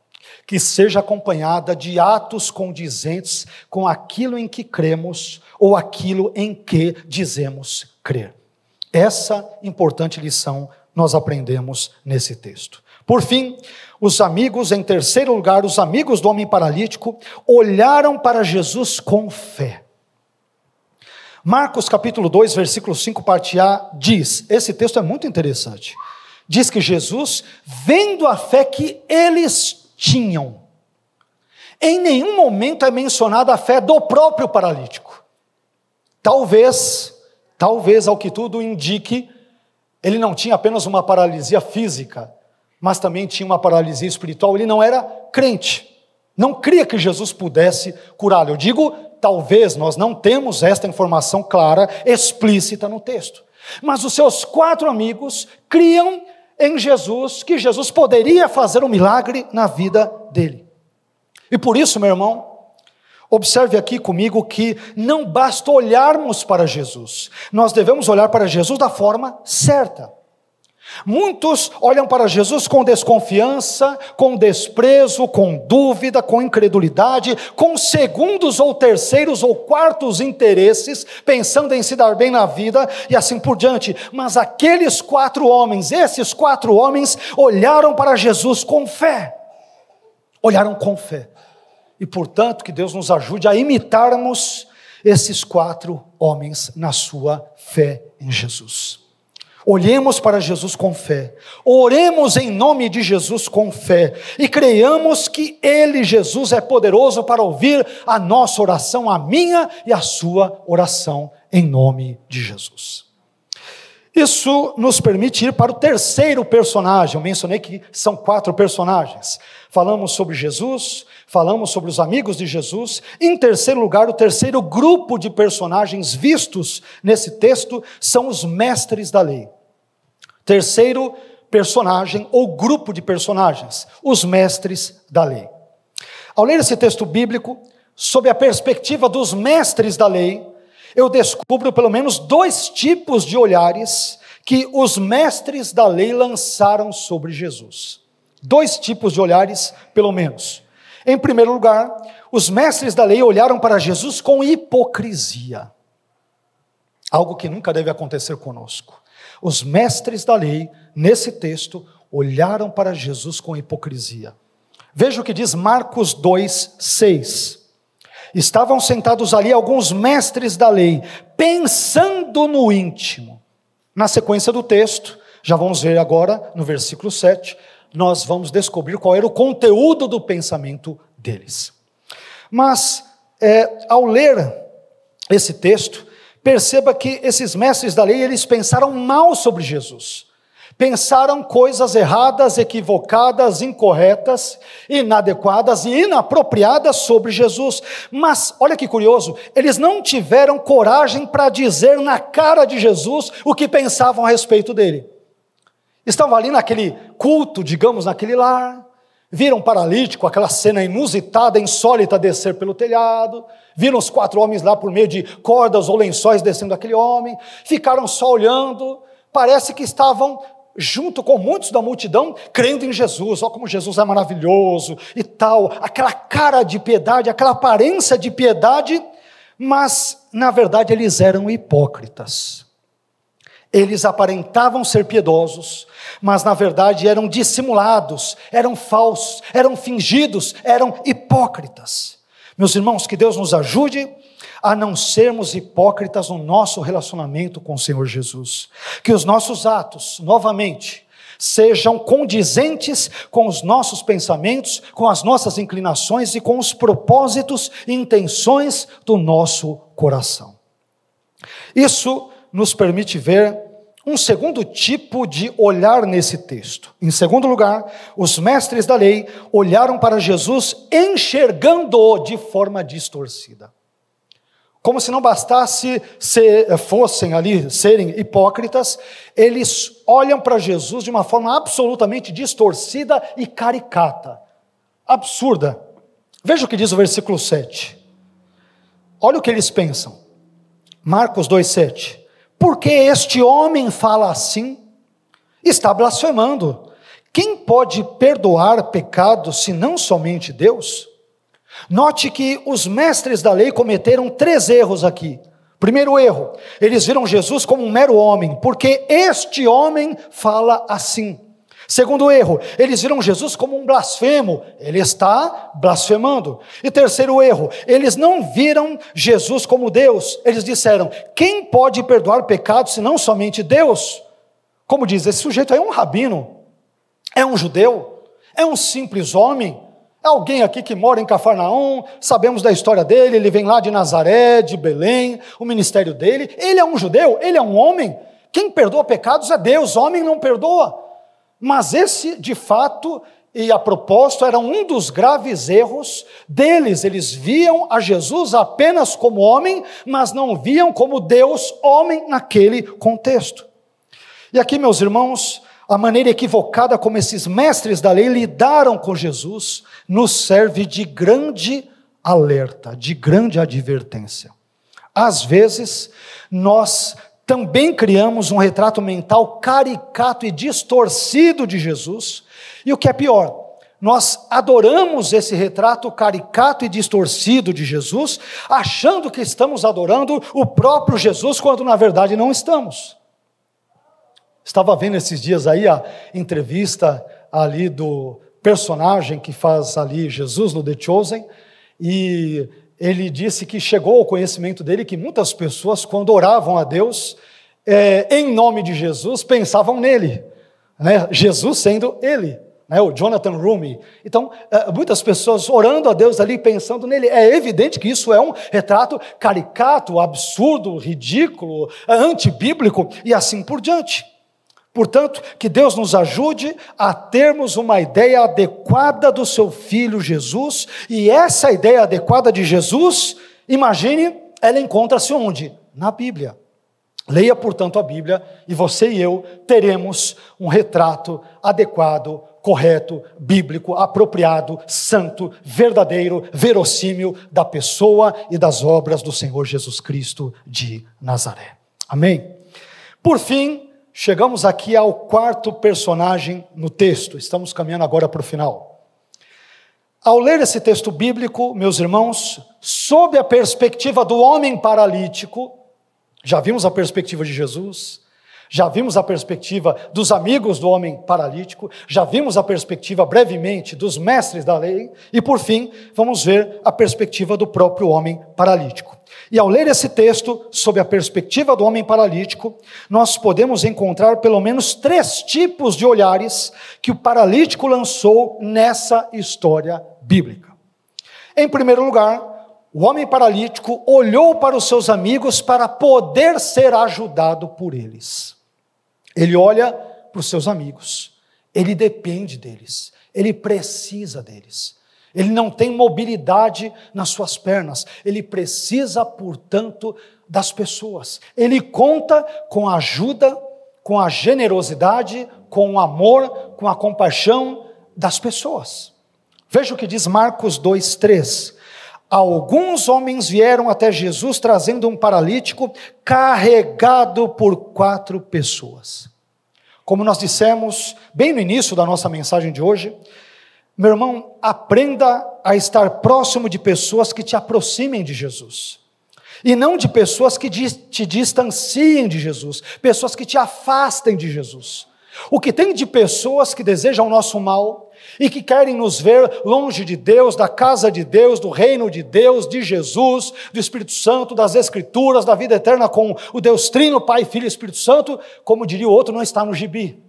que seja acompanhada de atos condizentes com aquilo em que cremos ou aquilo em que dizemos crer. Essa importante lição nós aprendemos nesse texto. Por fim, os amigos, em terceiro lugar, os amigos do homem paralítico, olharam para Jesus com fé. Marcos capítulo 2, versículo 5, parte A, diz, esse texto é muito interessante, diz que Jesus, vendo a fé que eles tinham, em nenhum momento é mencionada a fé do próprio paralítico. Talvez, ao que tudo indique, ele não tinha apenas uma paralisia física, mas também tinha uma paralisia espiritual. Ele não era crente, não cria que Jesus pudesse curá-lo. Eu digo, talvez, nós não temos esta informação clara, explícita no texto. Mas os seus 4 amigos criam em Jesus, que Jesus poderia fazer um milagre na vida dele. E por isso, meu irmão, observe aqui comigo que não basta olharmos para Jesus, nós devemos olhar para Jesus da forma certa. Muitos olham para Jesus com desconfiança, com desprezo, com dúvida, com incredulidade, com segundos ou terceiros ou quartos interesses, pensando em se dar bem na vida e assim por diante. Mas aqueles 4 homens, esses 4 homens, olharam para Jesus com fé. Olharam com fé. E portanto, que Deus nos ajude a imitarmos esses 4 homens na sua fé em Jesus. Olhemos para Jesus com fé, oremos em nome de Jesus com fé, e creiamos que Ele, Jesus, é poderoso para ouvir a nossa oração, a minha e a sua oração, em nome de Jesus. Isso nos permite ir para o terceiro personagem. Eu mencionei que são 4 personagens. Falamos sobre Jesus, falamos sobre os amigos de Jesus. Em terceiro lugar, o terceiro grupo de personagens vistos nesse texto são os mestres da lei. Terceiro personagem ou grupo de personagens, os mestres da lei. Ao ler esse texto bíblico, sob a perspectiva dos mestres da lei, eu descubro pelo menos 2 tipos de olhares que os mestres da lei lançaram sobre Jesus. 2 tipos de olhares, pelo menos. Em primeiro lugar, os mestres da lei olharam para Jesus com hipocrisia. Algo que nunca deve acontecer conosco. Os mestres da lei, nesse texto, olharam para Jesus com hipocrisia. Veja o que diz Marcos 2:6. Estavam sentados ali alguns mestres da lei, pensando no íntimo. Na sequência do texto, já vamos ver agora, no versículo 7, nós vamos descobrir qual era o conteúdo do pensamento deles. Mas, ao ler esse texto, perceba que esses mestres da lei, eles pensaram mal sobre Jesus. Pensaram coisas erradas, equivocadas, incorretas, inadequadas e inapropriadas sobre Jesus. Mas, olha que curioso, eles não tiveram coragem para dizer na cara de Jesus o que pensavam a respeito dele. Estavam ali naquele culto, digamos, naquele lar, viram um paralítico, aquela cena inusitada, insólita, descer pelo telhado, viram os 4 homens lá por meio de cordas ou lençóis descendo aquele homem, ficaram só olhando, parece que estavam junto com muitos da multidão, crendo em Jesus, olha como Jesus é maravilhoso e tal, aquela cara de piedade, aquela aparência de piedade, mas na verdade eles eram hipócritas. Eles aparentavam ser piedosos, mas na verdade eram dissimulados, eram falsos, eram fingidos, eram hipócritas. Meus irmãos, que Deus nos ajude a não sermos hipócritas no nosso relacionamento com o Senhor Jesus. Que os nossos atos, novamente, sejam condizentes com os nossos pensamentos, com as nossas inclinações e com os propósitos e intenções do nosso coração. Isso nos permite ver um segundo tipo de olhar nesse texto. Em segundo lugar, os mestres da lei olharam para Jesus enxergando-o de forma distorcida. Como se não bastasse serem hipócritas, eles olham para Jesus de uma forma absolutamente distorcida e caricata, absurda. Veja o que diz o versículo 7. Olha o que eles pensam. Marcos 2:7. Porque este homem fala assim? Está blasfemando. Quem pode perdoar pecados senão somente Deus? Note que os mestres da lei cometeram 3 erros aqui. Primeiro erro, eles viram Jesus como um mero homem, porque este homem fala assim. Segundo erro, eles viram Jesus como um blasfemo, ele está blasfemando. E terceiro erro, eles não viram Jesus como Deus, eles disseram, quem pode perdoar pecados senão somente Deus? Como diz, esse sujeito é um rabino, é um judeu, é um simples homem, é alguém aqui que mora em Cafarnaum, sabemos da história dele, ele vem lá de Nazaré, de Belém, o ministério dele, ele é um judeu, ele é um homem, quem perdoa pecados é Deus, homem não perdoa. Mas esse, de fato, e a propósito, era um dos graves erros deles. Eles viam a Jesus apenas como homem, mas não viam como Deus, homem, naquele contexto. E aqui, meus irmãos, a maneira equivocada como esses mestres da lei lidaram com Jesus, nos serve de grande alerta, de grande advertência. Às vezes, nós também criamos um retrato mental caricato e distorcido de Jesus, e o que é pior, nós adoramos esse retrato caricato e distorcido de Jesus, achando que estamos adorando o próprio Jesus, quando na verdade não estamos. Estava vendo esses dias aí a entrevista ali do personagem que faz ali Jesus no The Chosen, e ele disse que chegou ao conhecimento dele que muitas pessoas, quando oravam a Deus, em nome de Jesus, pensavam nele, né? Jesus sendo ele, né? O Jonathan Rumi. Então, muitas pessoas orando a Deus ali, pensando nele. É evidente que isso é um retrato caricato, absurdo, ridículo, antibíblico e assim por diante. Portanto, que Deus nos ajude a termos uma ideia adequada do seu Filho Jesus, e essa ideia adequada de Jesus, imagine, ela encontra-se onde? Na Bíblia. Leia, portanto, a Bíblia, e você e eu teremos um retrato adequado correto, bíblico, apropriado, santo, verdadeiro, verossímil da pessoa e das obras do Senhor Jesus Cristo de Nazaré. Amém? Por fim, chegamos aqui ao quarto personagem no texto. Estamos caminhando agora para o final. Ao ler esse texto bíblico, meus irmãos, sob a perspectiva do homem paralítico, já vimos a perspectiva de Jesus, já vimos a perspectiva dos amigos do homem paralítico, já vimos a perspectiva brevemente dos mestres da lei, e por fim, vamos ver a perspectiva do próprio homem paralítico. E ao ler esse texto, sob a perspectiva do homem paralítico, nós podemos encontrar pelo menos 3 tipos de olhares que o paralítico lançou nessa história bíblica. Em primeiro lugar, o homem paralítico olhou para os seus amigos para poder ser ajudado por eles. Ele olha para os seus amigos, ele depende deles, ele precisa deles. Ele não tem mobilidade nas suas pernas, ele precisa, portanto, das pessoas. Ele conta com a ajuda, com a generosidade, com o amor, com a compaixão das pessoas. Veja o que diz Marcos 2:3. Alguns homens vieram até Jesus trazendo um paralítico carregado por 4 pessoas. Como nós dissemos bem no início da nossa mensagem de hoje, meu irmão, aprenda a estar próximo de pessoas que te aproximem de Jesus. E não de pessoas que te distanciem de Jesus, pessoas que te afastem de Jesus. O que tem de pessoas que desejam o nosso mal e que querem nos ver longe de Deus, da casa de Deus, do reino de Deus, de Jesus, do Espírito Santo, das Escrituras, da vida eterna com o Deus Trino, Pai, Filho e Espírito Santo, como diria o outro, não está no gibi.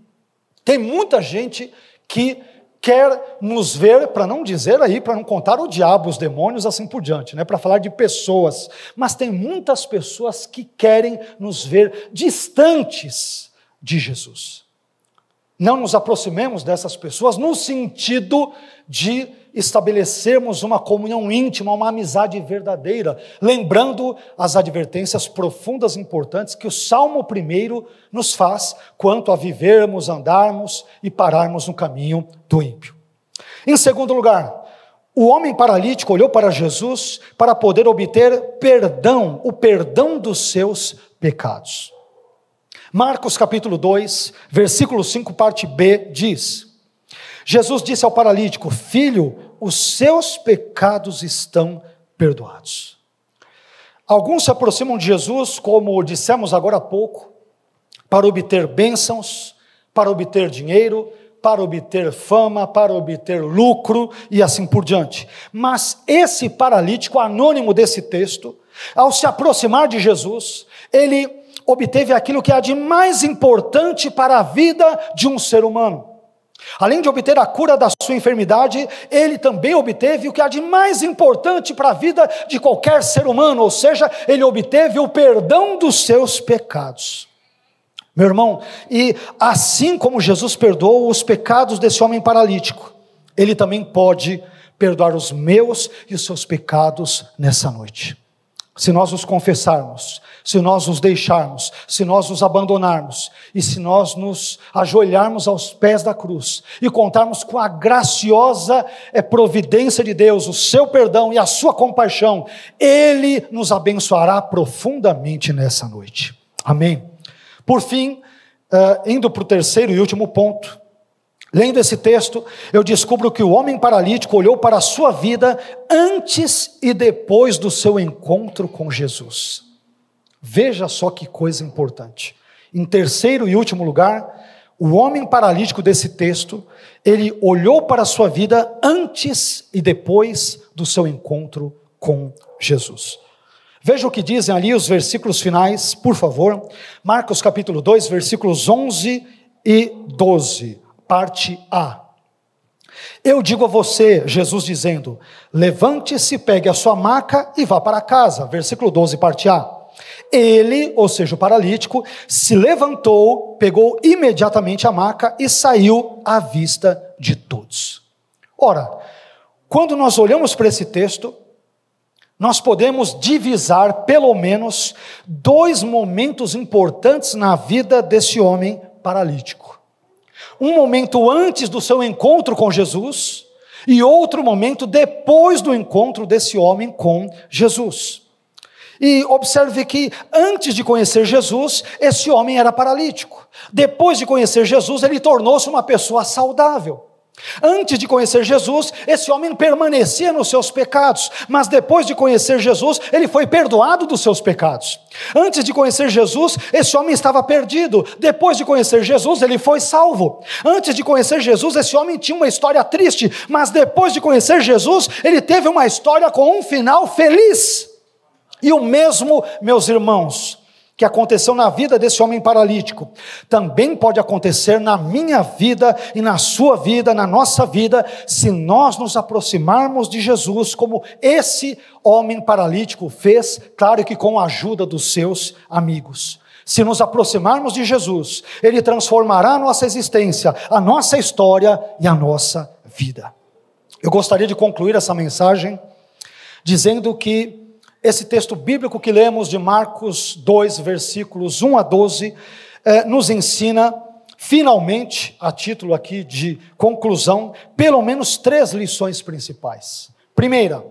Tem muita gente que quer nos ver, para não dizer aí, para não contar o diabo, os demônios, assim por diante, para falar de pessoas, mas tem muitas pessoas que querem nos ver distantes de Jesus. Não nos aproximemos dessas pessoas no sentido de estabelecermos uma comunhão íntima, uma amizade verdadeira, lembrando as advertências profundas e importantes que o Salmo 1 nos faz quanto a vivermos, andarmos e pararmos no caminho do ímpio. Em segundo lugar, o homem paralítico olhou para Jesus para poder obter perdão, o perdão dos seus pecados. Marcos capítulo 2, versículo 5, parte B, diz: Jesus disse ao paralítico: filho, os seus pecados estão perdoados. Alguns se aproximam de Jesus, como dissemos agora há pouco, para obter bênçãos, para obter dinheiro, para obter fama, para obter lucro e assim por diante. Mas esse paralítico anônimo desse texto, ao se aproximar de Jesus, ele obteve aquilo que há de mais importante para a vida de um ser humano. Além de obter a cura da sua enfermidade, ele também obteve o que há de mais importante para a vida de qualquer ser humano, ou seja, ele obteve o perdão dos seus pecados. Meu irmão, e assim como Jesus perdoou os pecados desse homem paralítico, ele também pode perdoar os meus e os seus pecados nessa noite. Se nós nos confessarmos, se nós nos deixarmos, se nós nos abandonarmos e se nós nos ajoelharmos aos pés da cruz e contarmos com a graciosa providência de Deus, o seu perdão e a sua compaixão, Ele nos abençoará profundamente nessa noite. Amém? Por fim, indo para o terceiro e último ponto, lendo esse texto, eu descubro que o homem paralítico olhou para a sua vida antes e depois do seu encontro com Jesus. Veja só que coisa importante. Em terceiro e último lugar, o homem paralítico desse texto, ele olhou para a sua vida antes e depois do seu encontro com Jesus. Veja o que dizem ali os versículos finais, por favor. Marcos capítulo 2, versículos 11 e 12. Parte A. Eu digo a você, Jesus dizendo, levante-se, pegue a sua maca e vá para casa. Versículo 12, parte A. Ele, ou seja, o paralítico, se levantou, pegou imediatamente a maca e saiu à vista de todos. Ora, quando nós olhamos para esse texto, nós podemos divisar pelo menos 2 momentos importantes na vida desse homem paralítico. Um momento antes do seu encontro com Jesus e outro momento depois do encontro desse homem com Jesus. E observe que antes de conhecer Jesus, esse homem era paralítico. Depois de conhecer Jesus, ele tornou-se uma pessoa saudável. Antes de conhecer Jesus, esse homem permanecia nos seus pecados, mas depois de conhecer Jesus, ele foi perdoado dos seus pecados. Antes de conhecer Jesus, esse homem estava perdido. Depois de conhecer Jesus, ele foi salvo. Antes de conhecer Jesus, esse homem tinha uma história triste, mas depois de conhecer Jesus, ele teve uma história com um final feliz. E o mesmo, meus irmãos, que aconteceu na vida desse homem paralítico, também pode acontecer na minha vida e na sua vida, na nossa vida, se nós nos aproximarmos de Jesus, como esse homem paralítico fez, claro que com a ajuda dos seus amigos. Se nos aproximarmos de Jesus, Ele transformará a nossa existência, a nossa história e a nossa vida. Eu gostaria de concluir essa mensagem dizendo que esse texto bíblico que lemos de Marcos 2, versículos 1 a 12, nos ensina, finalmente, a título aqui de conclusão, pelo menos 3 lições principais. Primeira,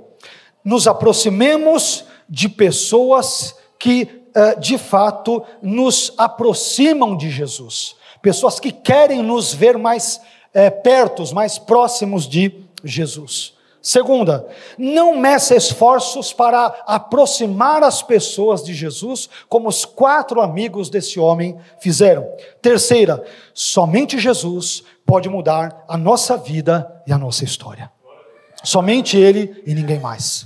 nos aproximemos de pessoas que, de fato, nos aproximam de Jesus. Pessoas que querem nos ver mais perto, mais próximos de Jesus. Segunda, não meça esforços para aproximar as pessoas de Jesus, como os 4 amigos desse homem fizeram. Terceira, somente Jesus pode mudar a nossa vida e a nossa história. Somente Ele e ninguém mais.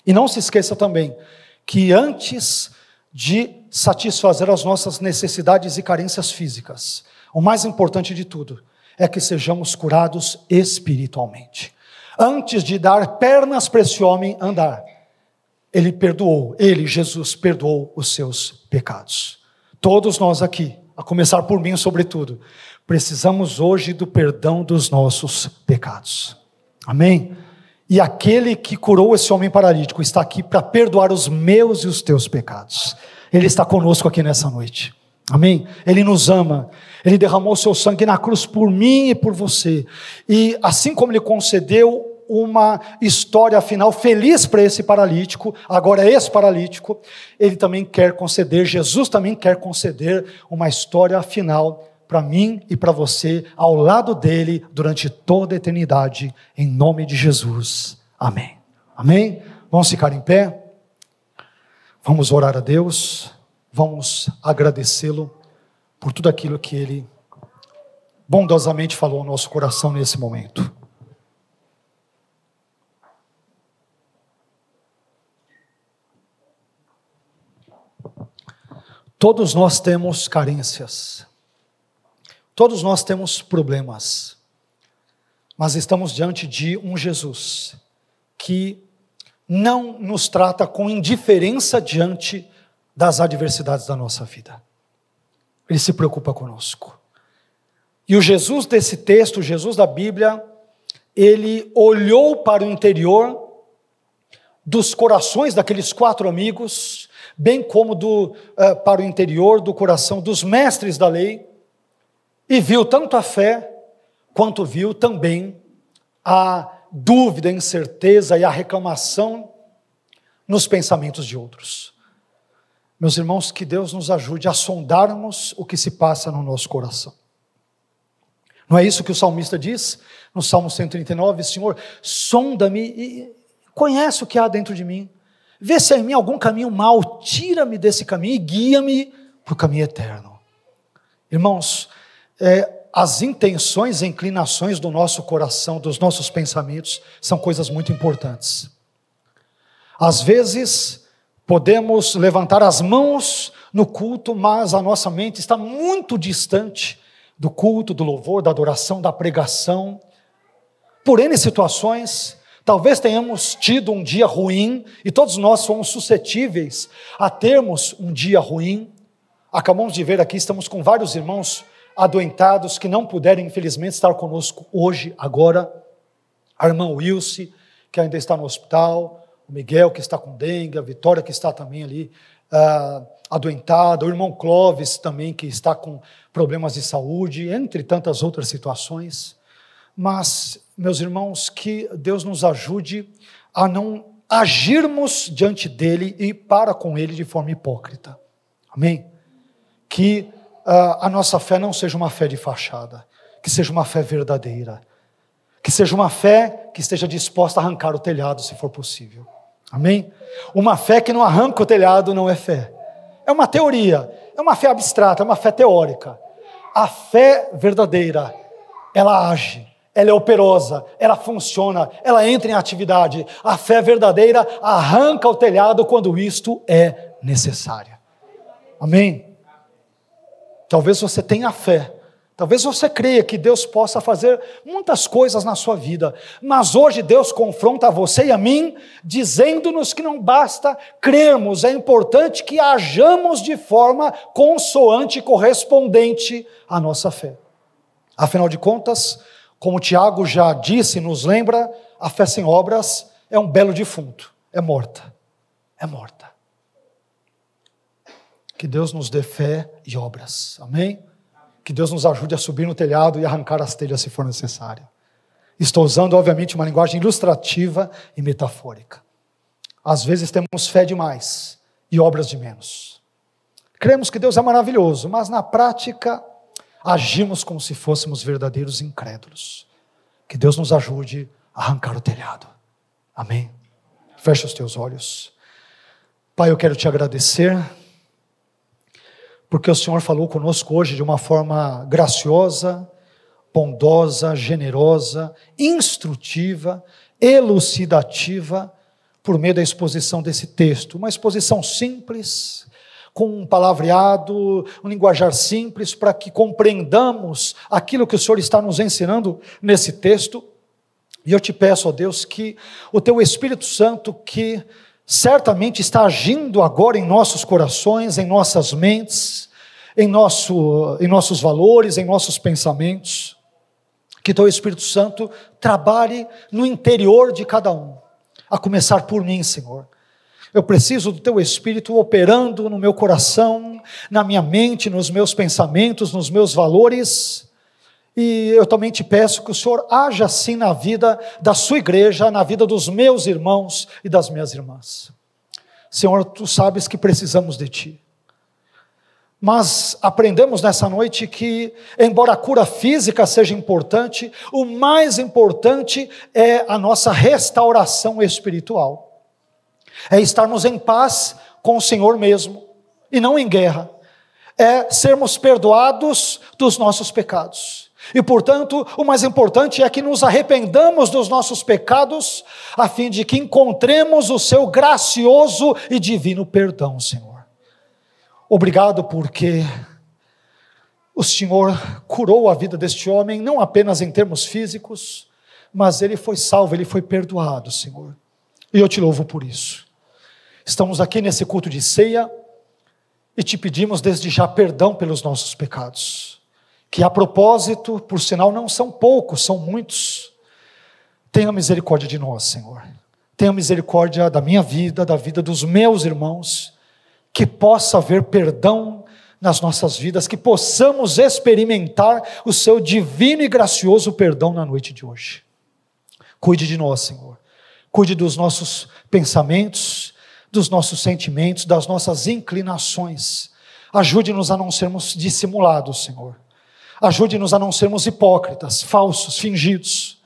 E não se esqueça também, que antes de satisfazer as nossas necessidades e carências físicas, o mais importante de tudo, é que sejamos curados espiritualmente. Antes de dar pernas para esse homem andar, Jesus, perdoou os seus pecados. Todos nós aqui, a começar por mim sobretudo, precisamos hoje do perdão dos nossos pecados. Amém? E aquele que curou esse homem paralítico está aqui para perdoar os meus e os teus pecados. Ele está conosco aqui nessa noite. Amém? Ele nos ama, Ele derramou o seu sangue na cruz por mim e por você, e assim como Ele concedeu uma história final feliz para esse paralítico, agora esse paralítico, Ele também quer conceder, Jesus também quer conceder uma história final para mim e para você, ao lado dEle, durante toda a eternidade, em nome de Jesus, amém. Amém? Vamos ficar em pé, vamos orar a Deus, vamos agradecê-lo por tudo aquilo que Ele bondosamente falou ao nosso coração nesse momento. Todos nós temos carências, todos nós temos problemas, mas estamos diante de um Jesus que não nos trata com indiferença diante das adversidades da nossa vida. Ele se preocupa conosco. E o Jesus desse texto, o Jesus da Bíblia, ele olhou para o interior dos corações daqueles 4 amigos, bem como para o interior do coração dos mestres da lei, e viu tanto a fé, quanto viu também a dúvida, a incerteza e a reclamação nos pensamentos de outros. Meus irmãos, que Deus nos ajude a sondarmos o que se passa no nosso coração. Não é isso que o salmista diz no Salmo 139? Senhor, sonda-me e conhece o que há dentro de mim. Vê se há em mim algum caminho mau, tira-me desse caminho e guia-me para o caminho eterno. Irmãos, as intenções e inclinações do nosso coração, dos nossos pensamentos, são coisas muito importantes. Às vezes, podemos levantar as mãos no culto, mas a nossa mente está muito distante do culto, do louvor, da adoração, da pregação. Por N situações, talvez tenhamos tido um dia ruim, e todos nós somos suscetíveis a termos um dia ruim. Acabamos de ver aqui, estamos com vários irmãos adoentados que não puderam, infelizmente, estar conosco hoje, agora. A irmã Wilce, que ainda está no hospital, o Miguel, que está com dengue, a Vitória, que está também ali adoentada, o irmão Clóvis também, que está com problemas de saúde, entre tantas outras situações. Mas, meus irmãos, que Deus nos ajude a não agirmos diante dele e para com ele de forma hipócrita. Amém? Que a nossa fé não seja uma fé de fachada, que seja uma fé verdadeira, que seja uma fé que esteja disposta a arrancar o telhado, se for possível. Amém? Uma fé que não arranca o telhado não é fé. É uma teoria, é uma fé abstrata, é uma fé teórica. A fé verdadeira, ela age, ela é operosa, ela funciona, ela entra em atividade. A fé verdadeira arranca o telhado quando isto é necessário. Amém? Talvez você tenha fé, talvez você creia que Deus possa fazer muitas coisas na sua vida, mas hoje Deus confronta a você e a mim, dizendo-nos que não basta crermos, é importante que hajamos de forma consoante e correspondente à nossa fé. Afinal de contas, como Tiago já disse, nos lembra, a fé sem obras é um belo defunto, é morta, é morta. Que Deus nos dê fé e obras, amém? Que Deus nos ajude a subir no telhado e arrancar as telhas se for necessário. Estou usando, obviamente, uma linguagem ilustrativa e metafórica. Às vezes temos fé demais e obras de menos. Cremos que Deus é maravilhoso, mas na prática agimos como se fôssemos verdadeiros incrédulos. Que Deus nos ajude a arrancar o telhado. Amém? Fecha os teus olhos. Pai, eu quero te agradecer, porque o Senhor falou conosco hoje de uma forma graciosa, bondosa, generosa, instrutiva, elucidativa, por meio da exposição desse texto. Uma exposição simples, com um palavreado, um linguajar simples, para que compreendamos aquilo que o Senhor está nos ensinando nesse texto. E eu te peço, ó Deus, que o teu Espírito Santo, que certamente está agindo agora em nossos corações, em nossas mentes, em nossos valores, em nossos pensamentos, que teu Espírito Santo trabalhe no interior de cada um, a começar por mim, Senhor. Eu preciso do teu Espírito operando no meu coração, na minha mente, nos meus pensamentos, nos meus valores, e eu também te peço que o Senhor haja assim na vida da sua igreja, na vida dos meus irmãos e das minhas irmãs. Senhor, tu sabes que precisamos de ti. Mas aprendemos nessa noite que, embora a cura física seja importante, o mais importante é a nossa restauração espiritual. É estarmos em paz com o Senhor mesmo, e não em guerra. É sermos perdoados dos nossos pecados. E, portanto, o mais importante é que nos arrependamos dos nossos pecados, a fim de que encontremos o seu gracioso e divino perdão, Senhor. Obrigado porque o Senhor curou a vida deste homem, não apenas em termos físicos, mas ele foi salvo, ele foi perdoado, Senhor. E eu te louvo por isso. Estamos aqui nesse culto de ceia e te pedimos desde já perdão pelos nossos pecados, que a propósito, por sinal, não são poucos, são muitos. Tenha misericórdia de nós, Senhor. Tenha misericórdia da minha vida, da vida dos meus irmãos, que possa haver perdão nas nossas vidas, que possamos experimentar o seu divino e gracioso perdão na noite de hoje. Cuide de nós, Senhor. Cuide dos nossos pensamentos, dos nossos sentimentos, das nossas inclinações. Ajude-nos a não sermos dissimulados, Senhor. Ajude-nos a não sermos hipócritas, falsos, fingidos.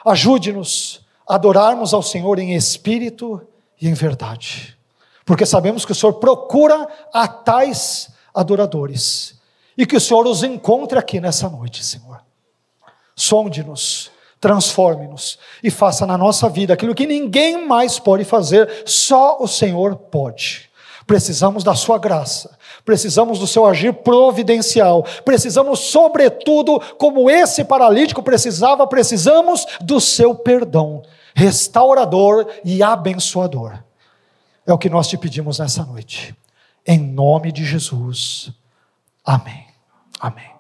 Ajude-nos a adorarmos ao Senhor em espírito e em verdade. Porque sabemos que o Senhor procura a tais adoradores. E que o Senhor os encontre aqui nessa noite, Senhor. Sonde-nos, transforme-nos e faça na nossa vida aquilo que ninguém mais pode fazer, só o Senhor pode. Precisamos da sua graça, precisamos do seu agir providencial, precisamos sobretudo, como esse paralítico precisamos do seu perdão, restaurador e abençoador. É o que nós te pedimos nessa noite, em nome de Jesus, amém, amém.